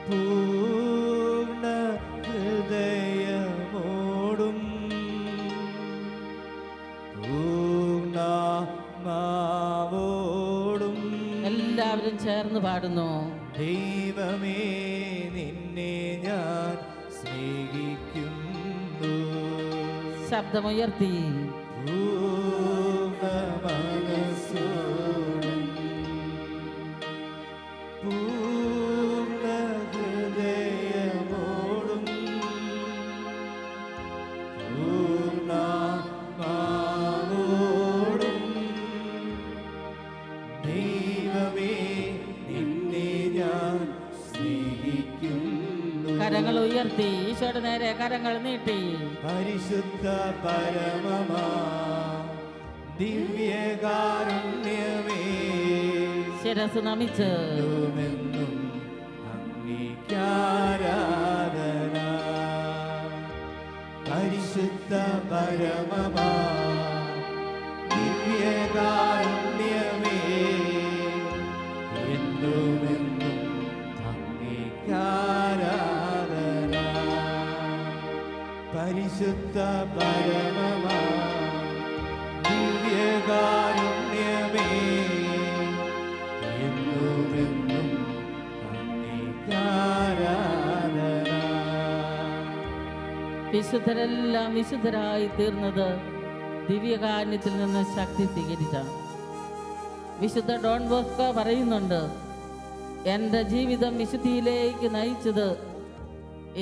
പൂർണ്ണ ഹൃദയമോടും പൂർണ്ണമാവോടും എല്ലാവരും ചേർന്ന് പാടുന്നു. ദൈവമേ നിന്നെ ഞാൻ സ്നേഹിക്കുന്നു. ശബ്ദമുയർത്തി പൂർണ്ണ മനസ്സോടും പൂർണ്ണ ഹൃദയമോടും പൂർണ്ണമാവോടും ദൈവമേ നിന്നെ ഞാൻ സ്നേഹിക്കുന്നു. കരങ്ങൾ ഉയർത്തി ഈശോയുടെ നേരെ കരങ്ങൾ നീട്ടി. പരിശുദ്ധ പരമമാ ദിവ്യകാരുണ്യമേ, ശിരസ് നമിച്ച് എന്നും അങ്ങേക്കാരാധന. പരിശുദ്ധ പരമമാ ദിവ്യകാരുണ്യമേ, എന്നുമെന്നും അങ്ങേക്കാരാധന. പരിശുദ്ധ പരമമാ ദിവ്യകാരുണ്യമേ, എന്നുമെന്നും അങ്ങേക്കാരാധന. വിശുദ്ധരെല്ലാം വിശുദ്ധരായി തീർന്നത് ദിവ്യകാരുണ്യത്തിൽ നിന്ന് ശക്തി സ്വീകരിച്ചാണ്. വിശുദ്ധ ഡോൺ ബോസ്കോ പറയുന്നുണ്ട്, എൻ്റെ ജീവിതം വിശുദ്ധിയിലേക്ക് നയിച്ചത്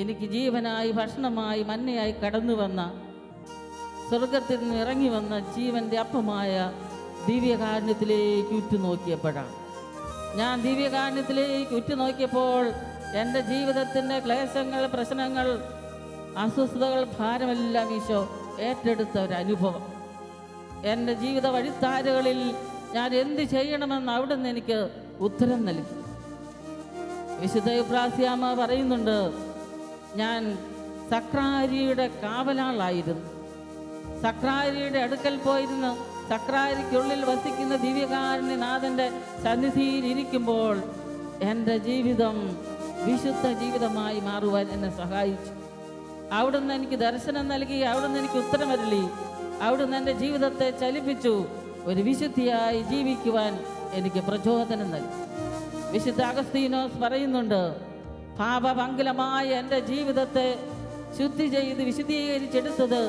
എനിക്ക് ജീവനായി ഭക്ഷണമായി മന്നയായി കടന്നു വന്ന, സ്വർഗത്തിൽ നിന്ന് ഇറങ്ങി വന്ന ജീവൻ്റെ അപ്പമായ ദിവ്യകാരുണ്യത്തിലേക്ക് ഉറ്റുനോക്കിയപ്പോഴാണ്. ഞാൻ ദിവ്യകാരുണ്യത്തിലേക്ക് ഉറ്റുനോക്കിയപ്പോൾ എൻ്റെ ജീവിതത്തിൻ്റെ ക്ലേശങ്ങൾ, പ്രശ്നങ്ങൾ, അസ്വസ്ഥതകൾ, ഭാരമെല്ലാം ഈശോ ഏറ്റെടുത്ത ഒരനുഭവം. എൻ്റെ ജീവിത വഴിത്താരകളിൽ ഞാൻ എന്ത് ചെയ്യണമെന്ന് അവിടുന്ന് എനിക്ക് ഉത്തരം നൽകി. വിശുദ്ധ എഫ്രാസ്യാമ്മ പറയുന്നുണ്ട്, ഞാൻ സക്രാരിയുടെ കാവലാളായിരുന്നു. സക്രാരിയുടെ അടുക്കൽ പോയിരുന്ന് സക്രാരിക്കുള്ളിൽ വസിക്കുന്ന ദിവ്യകാരുണ്യനാഥൻ്റെ സന്നിധിയിൽ ഇരിക്കുമ്പോൾ എൻ്റെ ജീവിതം വിശുദ്ധ ജീവിതമായി മാറുവാൻ എന്നെ സഹായിച്ചു. അവിടുന്ന് എനിക്ക് ദർശനം നൽകി, അവിടുന്ന് എനിക്ക് ഉത്തരമരുളി, അവിടുന്ന് എൻ്റെ ജീവിതത്തെ ചലിപ്പിച്ചു. ഒരു വിശുദ്ധിയായി ജീവിക്കുവാൻ എനിക്ക് പ്രചോദനം നൽകി. വിശുദ്ധ അഗസ്തീനോസ് പറയുന്നുണ്ട്, പാപപങ്കിലമായ എൻ്റെ ജീവിതത്തെ ശുദ്ധി ചെയ്ത് വിശുദ്ധീകരിച്ചെടുത്തത്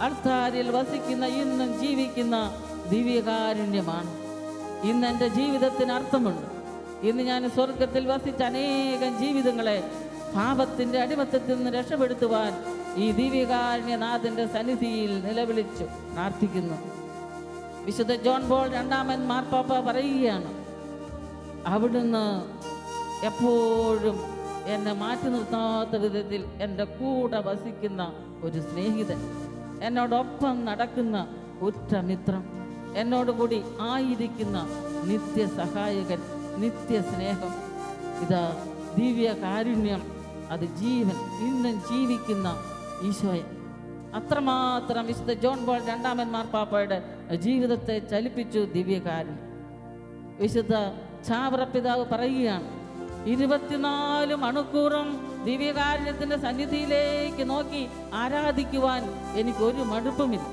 അൾത്താരിൽ വസിക്കുന്ന ഇന്നും ജീവിക്കുന്ന ദിവ്യകാരുണ്യമാണ്. ഇന്ന് എൻ്റെ ജീവിതത്തിന് അർത്ഥമുണ്ട്. ഇന്ന് ഞാൻ സ്വർഗത്തിൽ വസിച്ച അനേകം ജീവിതങ്ങളെ പാപത്തിൻ്റെ അടിമത്തത്തിൽ നിന്ന് രക്ഷപ്പെടുത്തുവാൻ ഈ ദിവ്യകാരുണ്യനാഥൻ്റെ സന്നിധിയിൽ നിലവിളിച്ചു പ്രാർത്ഥിക്കുന്നു. വിശുദ്ധ ജോൺ പോൾ രണ്ടാമൻ മാർപ്പാപ്പ പറയുകയാണ്, അവിടുന്ന് എപ്പോഴും എന്നെ മാറ്റി നിർത്താത്ത വിധത്തിൽ എൻ്റെ കൂടെ വസിക്കുന്ന ഒരു സ്നേഹിതൻ, എന്നോടൊപ്പം നടക്കുന്ന ഉറ്റമിത്രം, എന്നോടുകൂടി ആയിരിക്കുന്ന നിത്യസഹായകൻ, നിത്യസ്നേഹം. ഇതാ ദിവ്യകാരുണ്യം, അത് ജീവൻ, ഇന്നും ജീവിക്കുന്ന ഈശോയെ. അത്രമാത്രം വിശുദ്ധ ജോൺ പോൾ രണ്ടാമൻ മാർപ്പാപ്പയുടെ ജീവിതത്തെ ചലിപ്പിച്ചു ദിവ്യകാരുണ്യം. വിശുദ്ധ ചാവറ പിതാവ് പറയുകയാണ്, 24 മണിക്കൂറും ദിവ്യകാരുണ്യത്തിൻ്റെ സന്നിധിയിലേക്ക് നോക്കി ആരാധിക്കുവാൻ എനിക്കൊരു മടുപ്പുമില്ല.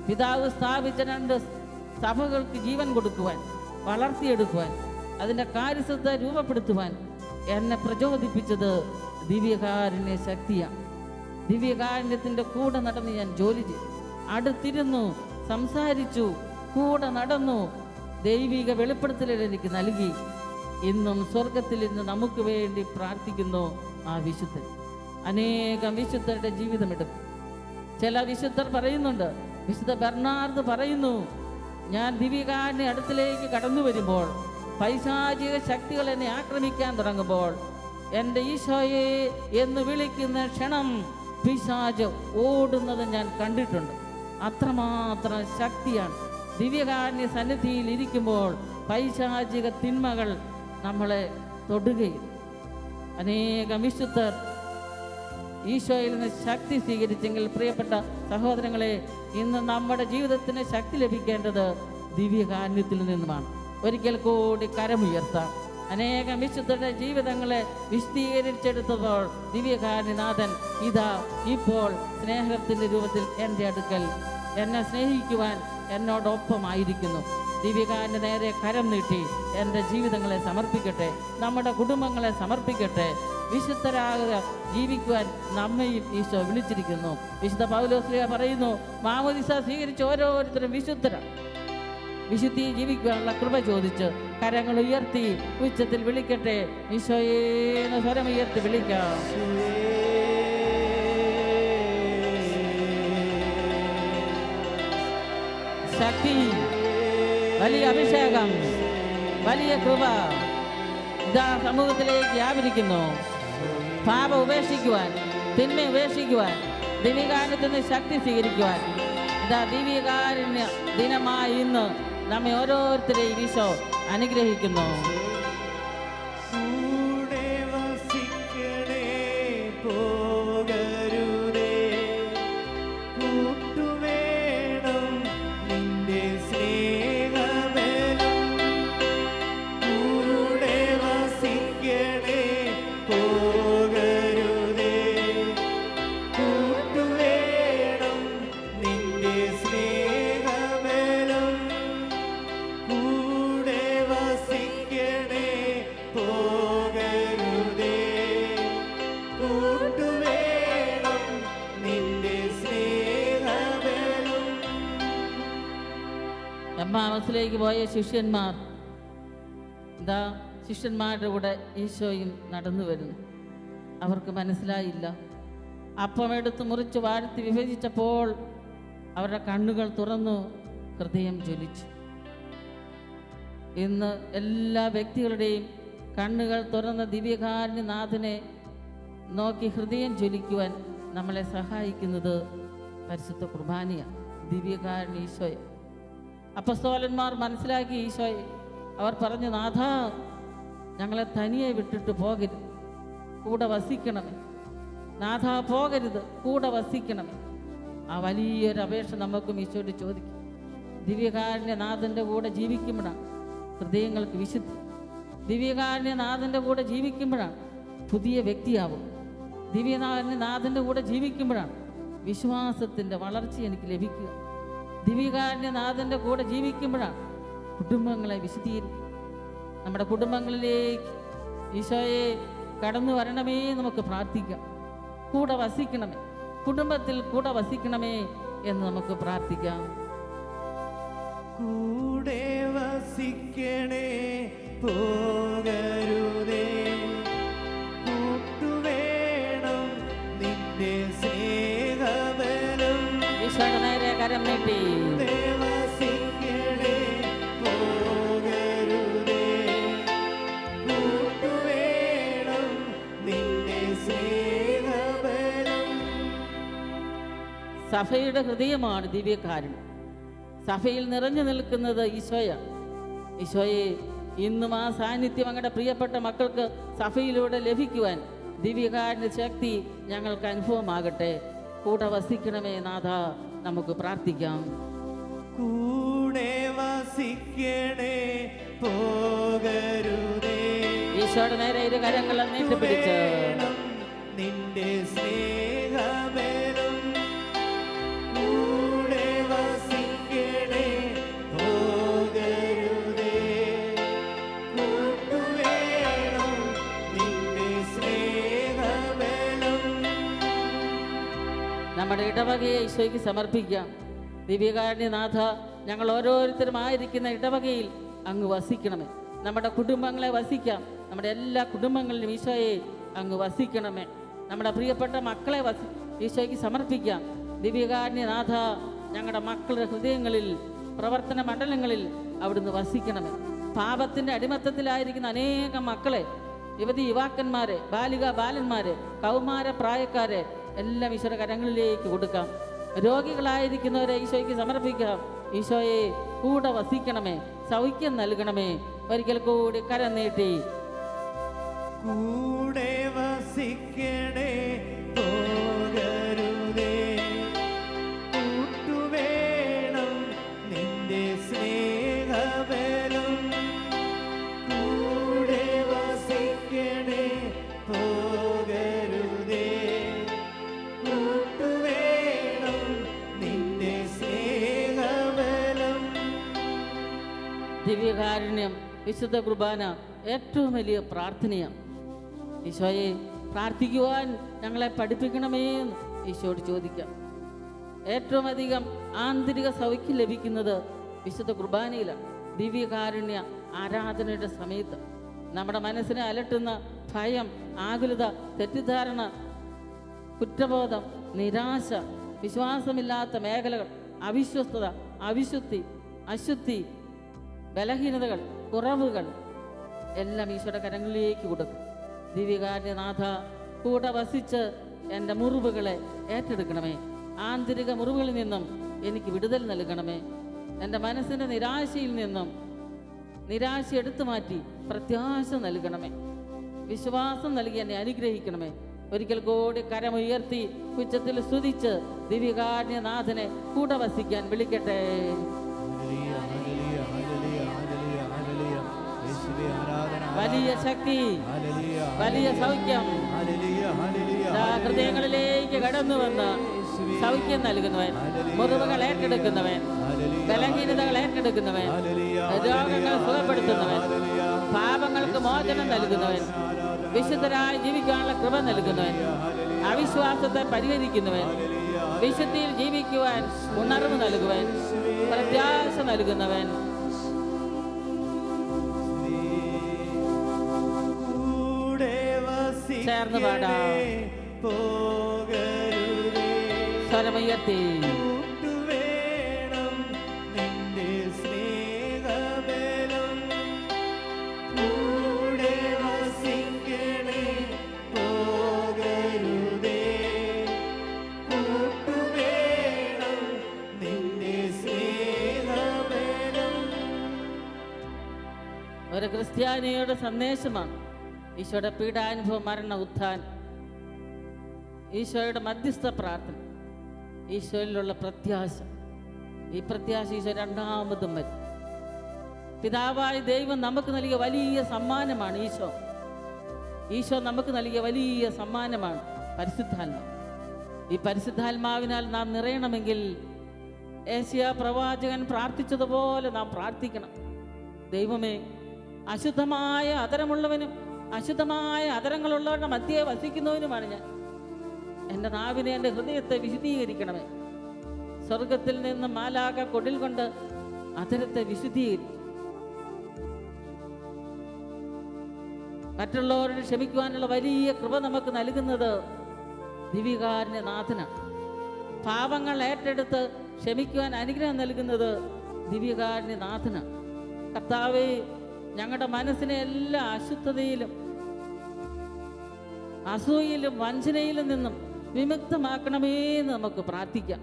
പിതാവ് സ്ഥാപിച്ച 2 സഭകൾക്ക് ജീവൻ കൊടുക്കുവാൻ, വളർത്തിയെടുക്കുവാൻ, അതിൻ്റെ കാര്യസ്ഥത രൂപപ്പെടുത്തുവാൻ എന്നെ പ്രചോദിപ്പിച്ചത് ദിവ്യകാരുണ്യ ശക്തിയാണ്. ദിവ്യകാരുണ്യത്തിൻ്റെ കൂടെ നടന്ന് ഞാൻ ജോലി ചെയ്തു, അടുത്തിരുന്നു, സംസാരിച്ചു, കൂടെ നടന്നു. ദൈവിക വെളിപ്പെടുത്തലുകൾ എനിക്ക് നൽകി. ഇന്നും സ്വർഗത്തിൽ ഇന്ന് നമുക്ക് വേണ്ടി പ്രാർത്ഥിക്കുന്നു ആ വിശുദ്ധൻ. അനേകം വിശുദ്ധരുടെ ജീവിതമെടുക്കും. ചില വിശുദ്ധർ പറയുന്നുണ്ട്, വിശുദ്ധ ബെർണാർഡ് പറയുന്നു, ഞാൻ ദിവ്യകാരുണ്യ അടുത്തിലേക്ക് കടന്നു വരുമ്പോൾ, പൈശാചിക ശക്തികൾ എന്നെ ആക്രമിക്കാൻ തുടങ്ങുമ്പോൾ, എൻ്റെ ഈശോയെ എന്ന് വിളിക്കുന്ന ക്ഷണം പിശാച് ഓടുന്നത് ഞാൻ കണ്ടിട്ടുണ്ട്. അത്രമാത്രം ശക്തിയാണ് ദിവ്യകാരുണ്യ സന്നിധിയിൽ ഇരിക്കുമ്പോൾ പൈശാചിക തിന്മകൾ നമ്മളെ തൊടുകയും. അനേകം വിശുദ്ധർ ഈശോയിൽ നിന്ന് ശക്തി സ്വീകരിച്ചെങ്കിൽ പ്രിയപ്പെട്ട സഹോദരങ്ങളെ, ഇന്ന് നമ്മുടെ ജീവിതത്തിന് ശക്തി ലഭിക്കേണ്ടത് ദിവ്യകാരുണ്യത്തിൽ നിന്നുമാണ്. ഒരിക്കൽ കൂടി കരമുയർത്താം. അനേകം വിശുദ്ധരുടെ ജീവിതങ്ങളെ വിശദീകരിച്ചെടുത്തപ്പോൾ ദിവ്യകാരുണ്യനാഥൻ ഇതാ ഇപ്പോൾ സ്നേഹത്തിൻ്റെ രൂപത്തിൽ എൻ്റെ അടുക്കൽ എന്നെ സ്നേഹിക്കുവാൻ എന്നോടൊപ്പമായിരിക്കുന്നു. ദിവ്യകാരുണ്യ നേരെ കരം നീട്ടി എൻ്റെ ജീവിതങ്ങളെ സമർപ്പിക്കട്ടെ, നമ്മുടെ കുടുംബങ്ങളെ സമർപ്പിക്കട്ടെ. വിശുദ്ധരാകുക, ജീവിക്കുവാൻ നമ്മയും ഈശോ വിളിച്ചിരിക്കുന്നു. വിശുദ്ധ പൗലോസ്ലീഹ പറയുന്നു, മാമോദിസ സ്വീകരിച്ച ഓരോരുത്തരും വിശുദ്ധരാണ്. വിശുദ്ധി ജീവിക്കുവാനുള്ള കൃപ ചോദിച്ച് കരങ്ങൾ ഉയർത്തി ഉച്ചത്തിൽ വിളിക്കട്ടെ. ഈശോയേന്ന് സ്വരമുയർത്തി വിളിക്കാം. ശക്തി വലിയ അഭിഷേകം, വലിയ കൃപ ഇതാ സമൂഹത്തിലേക്ക് വ്യാപരിക്കുന്നു. പാപം ഉപേക്ഷിക്കുവാൻ, തിന്മ ഉപേക്ഷിക്കുവാൻ, ദിവ്യകാരുണ്യത്തിന് ശക്തി സ്വീകരിക്കുവാൻ ഇതാ ദിവ്യകാരുണ്യ ദിനമായി ഇന്ന് നമ്മെ ഓരോരുത്തരെയും ഈശോ അനുഗ്രഹിക്കുന്നു. കൂടെ വസിക്കണേ, പോകരുതേ, കൂട്ടുവേണം നിന്റെ സ്നേഹബലം. കൂടെ വസിക്കണേ, പോകരുതേ, കൂട്ടുവേണം നിന്റെ സ്നേഹബലം. കൂടെ വസിക്കണേ, പോകരുതേ, കൂട്ടുവേണം നിന്റെ സ്നേഹബലം. എമ്മാമസിലേക്ക് പോയ ശിഷ്യന്മാർ ഇതാ ശിഷ്യന്മാരുടെ കൂടെ ഈശോയും നടന്നു വരുന്നു. അവർക്ക് മനസ്സിലായില്ല. അപ്പമെടുത്ത് മുറിച്ച് വാഴ്ത്തി വിഭജിച്ചപ്പോൾ അവരുടെ കണ്ണുകൾ തുറന്നു, ഹൃദയം ജ്വലിച്ചു. ഇന്ന് എല്ലാ വ്യക്തികളുടെയും കണ്ണുകൾ തുറന്ന ദിവ്യകാരുണ്യനാഥനെ നോക്കി ഹൃദയം ജ്വലിക്കുവാൻ നമ്മളെ സഹായിക്കുന്നത് പരിശുദ്ധ കുർബാനയാണ്, ദിവ്യകാരുണ്യ ഈശോയെ. അപ്പസ്തോലന്മാർ മനസ്സിലാക്കി ഈശോയെ. അവർ പറഞ്ഞു, നാഥ, ഞങ്ങളെ തനിയെ വിട്ടിട്ട് പോകരുത്, കൂടെ വസിക്കണമേ. നാഥ, പോകരുത്, കൂടെ വസിക്കണമേ. ആ വലിയൊരു അപേക്ഷ നമുക്കും ഈശോയോട് ചോദിക്കും. ദിവ്യകാരുണ്യനാഥൻ്റെ കൂടെ ജീവിക്കുമ്പോഴാണ് ഹൃദയങ്ങൾക്ക് വിശുദ്ധി. ദിവ്യകാരുണ്യനാഥൻ്റെ കൂടെ ജീവിക്കുമ്പോഴാണ് പുതിയ വ്യക്തിയാവും. ദിവ്യകാരുണ്യനാഥൻ്റെ കൂടെ ജീവിക്കുമ്പോഴാണ് വിശ്വാസത്തിൻ്റെ വളർച്ച എനിക്ക് ലഭിക്കുക. ദിവ്യകാരുണ്യനാഥൻ്റെ കൂടെ ജീവിക്കുമ്പോഴാണ് കുടുംബങ്ങളെ വിശുദ്ധീകരിക്കുക. നമ്മുടെ കുടുംബങ്ങളിലേക്ക് ഈശോയെ കടന്നു വരണമേ നമുക്ക് പ്രാർത്ഥിക്കാം. കൂടെ വസിക്കണമേ, കുടുംബത്തിൽ കൂടെ വസിക്കണമേ എന്ന് നമുക്ക് പ്രാർത്ഥിക്കാം. കൂടെ വസിക്കണേ, പോകരുതേ, കൂട്ടുവേണം നിന്റെ സ്നേഹബലം. ഈശോയുടെ നേരെ കരം നീട്ടി. കൂടെ വസിക്കണേ, പോകരുതേ, കൂട്ടുവേണം നിന്റെ സ്നേഹബലം. സഭയുടെ ഹൃദയമാണ് ദിവ്യകാരുണ്യം. സഭയിൽ നിറഞ്ഞു നിൽക്കുന്നത് ഈശോയാണ്. ഈശോയെ, ഇന്നും ആ സാന്നിധ്യം അങ്ങയുടെ പ്രിയപ്പെട്ട മക്കൾക്ക് സഭയിലൂടെ ലഭിക്കുവാൻ ദിവ്യകാരുണ്യ ശക്തി ഞങ്ങൾക്ക് അനുഭവമാകട്ടെ. കൂടെ വസിക്കണമേ നാഥ, നമുക്ക് പ്രാർത്ഥിക്കാം. കൂടെ വസിക്കണേ, പോകരുതേ, ഈശോയുടെ നേരെ ഇരു കരങ്ങൾ നീട്ടിപ്പിടിച്ച് നിന്റെ സ്നേഹബലം. കൂടെ വസിക്കണേ, പോകരുതേ, കൂട്ടുവേണം നിന്റെ സ്നേഹബലം. നമ്മുടെ ഇടവകയെ ഈശോയ്ക്ക് സമർപ്പിക്കാം. ദിവ്യകാരുണ്യനാഥ, ഞങ്ങൾ ഓരോരുത്തരുമായിരിക്കുന്ന ഇടവകയിൽ അങ്ങ് വസിക്കണമേ. നമ്മുടെ കുടുംബങ്ങളെ വസിക്കാം. നമ്മുടെ എല്ലാ കുടുംബങ്ങളിലും ഈശോയെ അങ്ങ് വസിക്കണമേ. നമ്മുടെ പ്രിയപ്പെട്ട മക്കളെ ഈശോയ്ക്ക് സമർപ്പിക്കാം. ദിവ്യകാരുണ്യനാഥ, ഞങ്ങളുടെ മക്കളുടെ ഹൃദയങ്ങളിൽ, പ്രവർത്തന മണ്ഡലങ്ങളിൽ അവിടുന്ന് വസിക്കണമേ. പാപത്തിൻ്റെ അടിമത്തത്തിലായിരിക്കുന്ന അനേകം മക്കളെ, യുവതി യുവാക്കന്മാരെ, ബാലിക ബാലന്മാരെ, കൗമാര പ്രായക്കാരെ എല്ലാം ഈശോയുടെ കരങ്ങളിലേക്ക് കൊടുക്കാം. രോഗികളായിരിക്കുന്നവരെ ഈശോയ്ക്ക് സമർപ്പിക്കാം. ഈശോയെ, കൂടെ വസിക്കണമേ, സൗഖ്യം നൽകണമേ. ഒരിക്കൽ കൂടി കരം നീട്ടി. കൂടെ വസിക്കണേ, പോകരുതേ, കൂട്ടുവേണം നിന്റെ സ്നേഹബലം. കൂടെ വസിക്കണേ, പോകരുതേ, കൂട്ടുവേണം നിന്റെ സ്നേഹബലം. ദിവ്യകാരുണ്യം, വിശുദ്ധ കുർബാന ഏറ്റവും വലിയ പ്രാർത്ഥനയാണ്. ഈശോയെ, പ്രാർത്ഥിക്കുവാൻ ഞങ്ങളെ പഠിപ്പിക്കണമേ എന്ന് ഈശോയോട് ചോദിക്കാം. ഏറ്റവും അധികം ആന്തരിക സൗഖ്യം ലഭിക്കുന്നത് വിശുദ്ധ കുർബാനയിലാണ്. ദിവ്യകാരുണ്യ ആരാധനയുടെ സമയത്ത് നമ്മുടെ മനസ്സിനെ അലട്ടുന്ന ഭയം, ആകുലത, തെറ്റിദ്ധാരണ, കുറ്റബോധം, നിരാശ, വിശ്വാസമില്ലാത്ത മേഖലകൾ, അവിശ്വസ്തത, അവിശുദ്ധി, അശുദ്ധി ബലഹീനതകൾ, കുറവുകൾ എല്ലാം ഈശോയുടെ കരങ്ങളിലേക്ക് കൊടുക്കും. ദിവ്യകാരുണ്യനാഥ, കൂടെ വസിച്ച് എൻ്റെ മുറിവുകളെ ഏറ്റെടുക്കണമേ. ആന്തരിക മുറിവുകളിൽ നിന്നും എനിക്ക് വിടുതൽ നൽകണമേ. എൻ്റെ മനസ്സിൻ്റെ നിരാശയിൽ നിന്നും നിരാശ എടുത്തു മാറ്റി പ്രത്യാശ നൽകണമേ. വിശ്വാസം നൽകി എന്നെ അനുഗ്രഹിക്കണമേ. ഒരിക്കൽ കൂടി കരമുയർത്തി ഉച്ചത്തിൽ സ്തുതിച്ച് ദിവ്യകാരുണ്യനാഥനെ കൂടെ വസിക്കാൻ വിളിക്കട്ടെ. വലിയ ശക്തി, വലിയ സൗഖ്യം ഹൃദയങ്ങളിലേക്ക് കടന്നു വന്ന് സൗഖ്യം നൽകുന്നവൻ, മുറിവുകൾ ഏറ്റെടുക്കുന്നവൻ, ബലഹീനതകൾ ഏറ്റെടുക്കുന്നവൻ, രോഗങ്ങൾ സുഖപ്പെടുത്തുന്നവൻ, പാപങ്ങൾക്ക് മോചനം നൽകുന്നവൻ, വിശുദ്ധരായി ജീവിക്കാനുള്ള കൃപ നൽകുന്നവൻ, അവിശ്വാസത്തെ പരിഹരിക്കുന്നവൻ, വിശുദ്ധിയിൽ ജീവിക്കുവാൻ ഉണർവ് നൽകുവൻ, പ്രത്യാശ നൽകുന്നവൻ. ചേർന്ന് പാടാം. സ്വരമുയർത്തി ഒരു ക്രിസ്ത്യാനിയുടെ സന്ദേശമാണ് ഈശോയുടെ പീഡാനുഭവം, മരണ, ഉത്ഥാനം, ഈശോയുടെ മധ്യസ്ഥ പ്രാർത്ഥന, ഈശോയിലുള്ള പ്രത്യാശ. ഈ പ്രത്യാശ ഈശോ രണ്ടാമതും വരും. പിതാവായ ദൈവം നമുക്ക് നൽകിയ വലിയ സമ്മാനമാണ് ഈശോ. ഈശോ നമുക്ക് നൽകിയ വലിയ സമ്മാനമാണ് പരിശുദ്ധാത്മാവ്. ഈ പരിശുദ്ധാത്മാവിനാൽ നാം നിറയണമെങ്കിൽ ഏശയ്യാ പ്രവാചകൻ പ്രാർത്ഥിച്ചതുപോലെ നാം പ്രാർത്ഥിക്കണം. ദൈവമേ, അശുദ്ധമായ അതരമുള്ളവനും അശുദ്ധമായ അതരങ്ങളുള്ളവരുടെ മധ്യേ വസിക്കുന്നവനുമാണ് ഞാൻ. എൻ്റെ നാവിനെ, എൻ്റെ ഹൃദയത്തെ വിശുദ്ധീകരിക്കണമേ. സ്വർഗത്തിൽ നിന്ന് മാലാഖ കൊടിൽ കൊണ്ട് അതരത്തെ വിശുദ്ധീകരിച്ചു. മറ്റുള്ളവരോട് ക്ഷമിക്കുവാനുള്ള വലിയ കൃപ നമുക്ക് നൽകുന്നത് ദിവ്യകാരുണ്യനാഥനാണ്. പാപങ്ങൾ ഏറ്റെടുത്ത് ക്ഷമിക്കുവാൻ അനുഗ്രഹം നൽകുന്നത് ദിവ്യകാരുണ്യനാഥനാണ്. കർത്താവേ, ഞങ്ങളുടെ മനസ്സിനെ എല്ലാ അശുദ്ധതയിലും അസൂയയിലും വഞ്ചനയിലും നിന്നും വിമുക്തമാക്കണമേ എന്ന് നമുക്ക് പ്രാർത്ഥിക്കാം.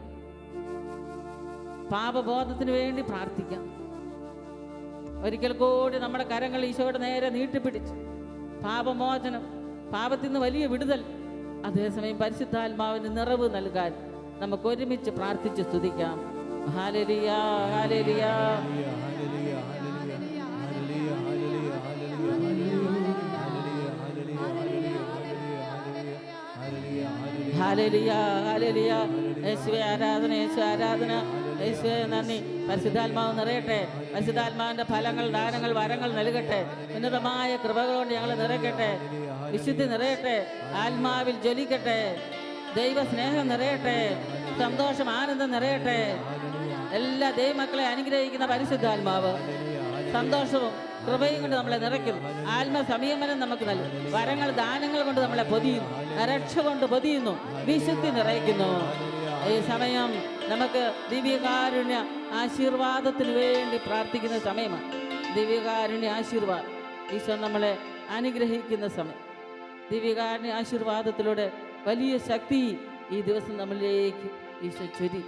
പാപബോധത്തിന് വേണ്ടി പ്രാർത്ഥിക്കാം. ഒരിക്കൽ കൂടി നമ്മുടെ കരങ്ങൾ ഈശോയുടെ നേരെ നീട്ടിപ്പിടിച്ച് പാപമോചനം, പാപത്തിൽ നിന്ന് വലിയ വിടുതൽ, അതേസമയം പരിശുദ്ധാത്മാവിന് നിറവ് നൽകാൻ നമുക്ക് ഒരുമിച്ച് പ്രാർത്ഥിച്ച് സ്തുതിക്കാം. Hallelujah, hallelujah, hallelujah, hallelujah. യേശുവേ ആരാധന, യേശു ആരാധന, യേശുവേ നന്ദി. പരിശുദ്ധാത്മാവ് നിറയട്ടെ. പരിശുദ്ധാത്മാവിന്റെ ഫലങ്ങൾ, ദാനങ്ങൾ, വരങ്ങൾ നൽകട്ടെ. ഉന്നതമായ കൃപകൾ കൊണ്ട് ഞങ്ങൾ നിറയ്ക്കട്ടെ. വിശുദ്ധി നിറയട്ടെ. ആത്മാവിൽ ജ്വലിക്കട്ടെ. ദൈവസ്നേഹം നിറയട്ടെ. സന്തോഷം, ആനന്ദം നിറയട്ടെ. എല്ലാ ദൈവമക്കളെ അനുഗ്രഹിക്കുന്ന പരിശുദ്ധാത്മാവ് സന്തോഷവും കൃപയും കൊണ്ട് നമ്മളെ നിറയ്ക്കും. ആത്മസംയമനം നമുക്ക് നൽകും. വരങ്ങൾ, ദാനങ്ങൾ കൊണ്ട് നമ്മളെ പൊതിയുന്നു. രക്ഷ കൊണ്ട് പൊതിയുന്നു. വിശുദ്ധി നിറയ്ക്കുന്നു. ഈ സമയം നമുക്ക് ദിവ്യകാരുണ്യ ആശീർവാദത്തിന് വേണ്ടി പ്രാർത്ഥിക്കുന്ന സമയമാണ്. ദിവ്യകാരുണ്യ ആശീർവാദം ഈശോ നമ്മളെ അനുഗ്രഹിക്കുന്ന സമയം. ദിവ്യകാരുണ്യ ആശീർവാദത്തിലൂടെ വലിയ ശക്തി ഈ ദിവസം നമ്മളിലേക്ക് ഈശോ ചൊരി.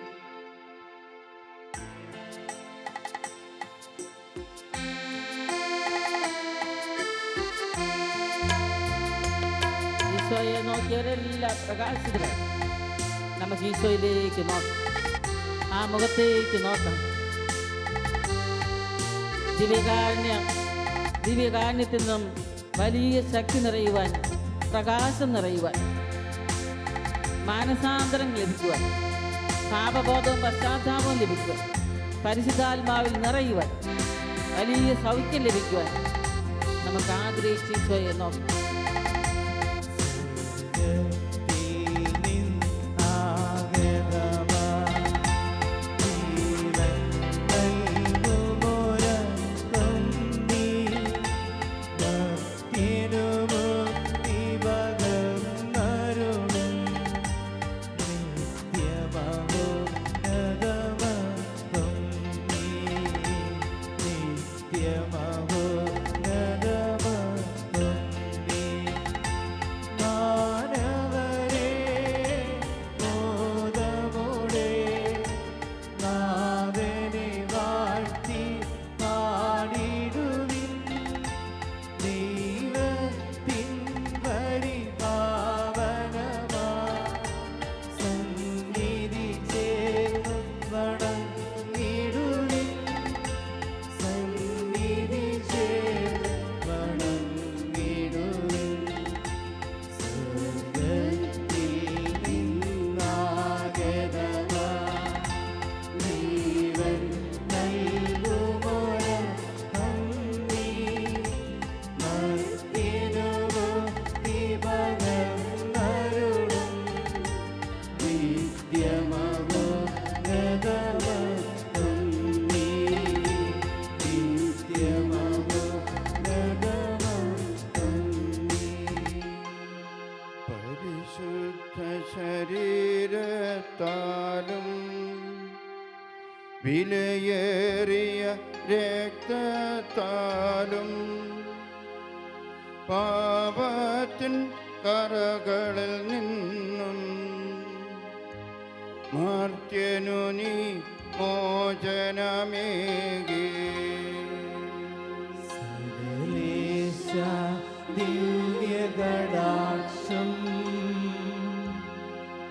ഈശോയെ നോക്കിയവരെല്ലാം പ്രകാശിതരായി. നമുക്ക് ഈശോയിലേക്ക് നോക്കാം. ആ മുഖത്തേക്ക് നോക്കാം. ദിവ്യകാരുണ്യത്തിൽ നിന്നും വലിയ ശക്തി നിറയുവാൻ, പ്രകാശം നിറയുവാൻ, മാനസാന്തരം ലഭിക്കുവാൻ, പാപബോധവും പശ്ചാത്താപവും ലഭിക്കുവാൻ, പരിശുദ്ധാത്മാവിൽ നിറയുവാൻ, വലിയ സൗഖ്യം ലഭിക്കുവാൻ നമുക്ക് ആഗ്രഹിച്ച് ഈശോയെ നോക്കാം. നിത്യമഹോന്നതമഹത്വം നീ. മാനവരേ മോദമോടെ നാഥനെ വാഴ്ത്തി പാടിടുവിൻ. ദൈവത്തിൻ പരിപാവനമാ സന്നിധി ചേർന്നു വണങ്ങിടുവിൻ. സന്നിധി ചേർന്നു വണങ്ങിടുവിൻ. സ്വർഗ്ഗത്തിൽ നിന്നാഗതമാ ജീവൻ നൽകുമൊരപ്പം നീ. മർത്യനു മുക്തി പകർന്നരുളും നിത്യമഹോന്നതമഹത്വം നീ. നിത്യമഹോന്നതമഹത്വം നീ. പരിശുദ്ധ ശരീരത്താലും വിലയേറിയ രക്തത്താലും പാപത്തിൻ കറകളിൽ നിന്നും മർത്യനു നീ മോചനമേകി. സകലേശ ദിവ്യകടാക്ഷം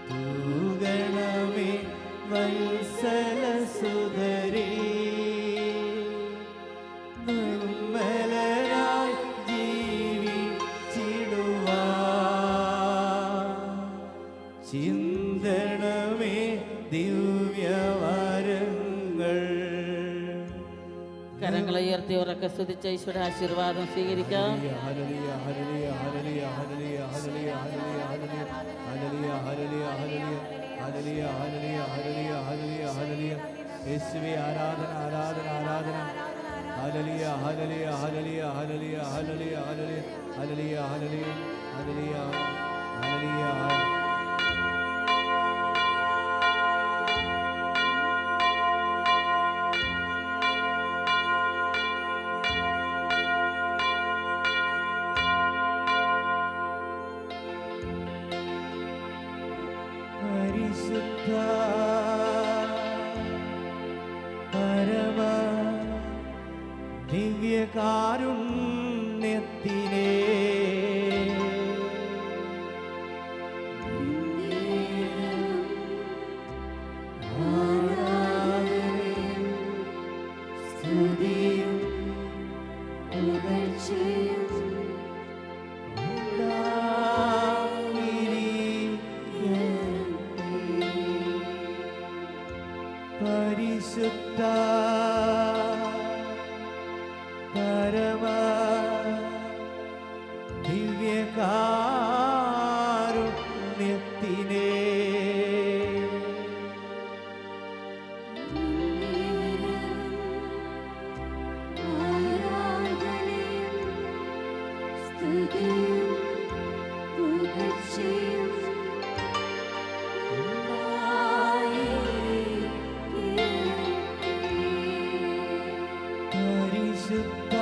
തൂകണമേ വത്സലസുതരേ. നിർമ്മലരായി ജീവിച്ചിടുവാൻ ചിന്തണമേ ദിവ്യവരങ്ങൾ. കരങ്ങളെ ഉയർത്തി ഉറക്കെ സ്തുതിച്ച ഈശ്വര ആശീർവാദം സ്വീകരിക്കാം. Hallelujah hallelujah hallelujah hallelujah hallelujah hallelujah hallelujah hallelujah hallelujah hallelujah hallelujah hallelujah hallelujah. യേശുവേ ആരാധന ആരാധന ആരാധന. Hallelujah hallelujah hallelujah hallelujah hallelujah hallelujah hallelujah hallelujah hallelujah. പരിശുദ്ധ പരമ ദിവ്യകാരുണ്യത്തിനേ ആരാധനയും സ്തുതിയും പുകഴ്ചയും പരിശുദ്ധ പരമ ദിവ്യകാരുണ്യത്തിനേ പരിശുദ്ധ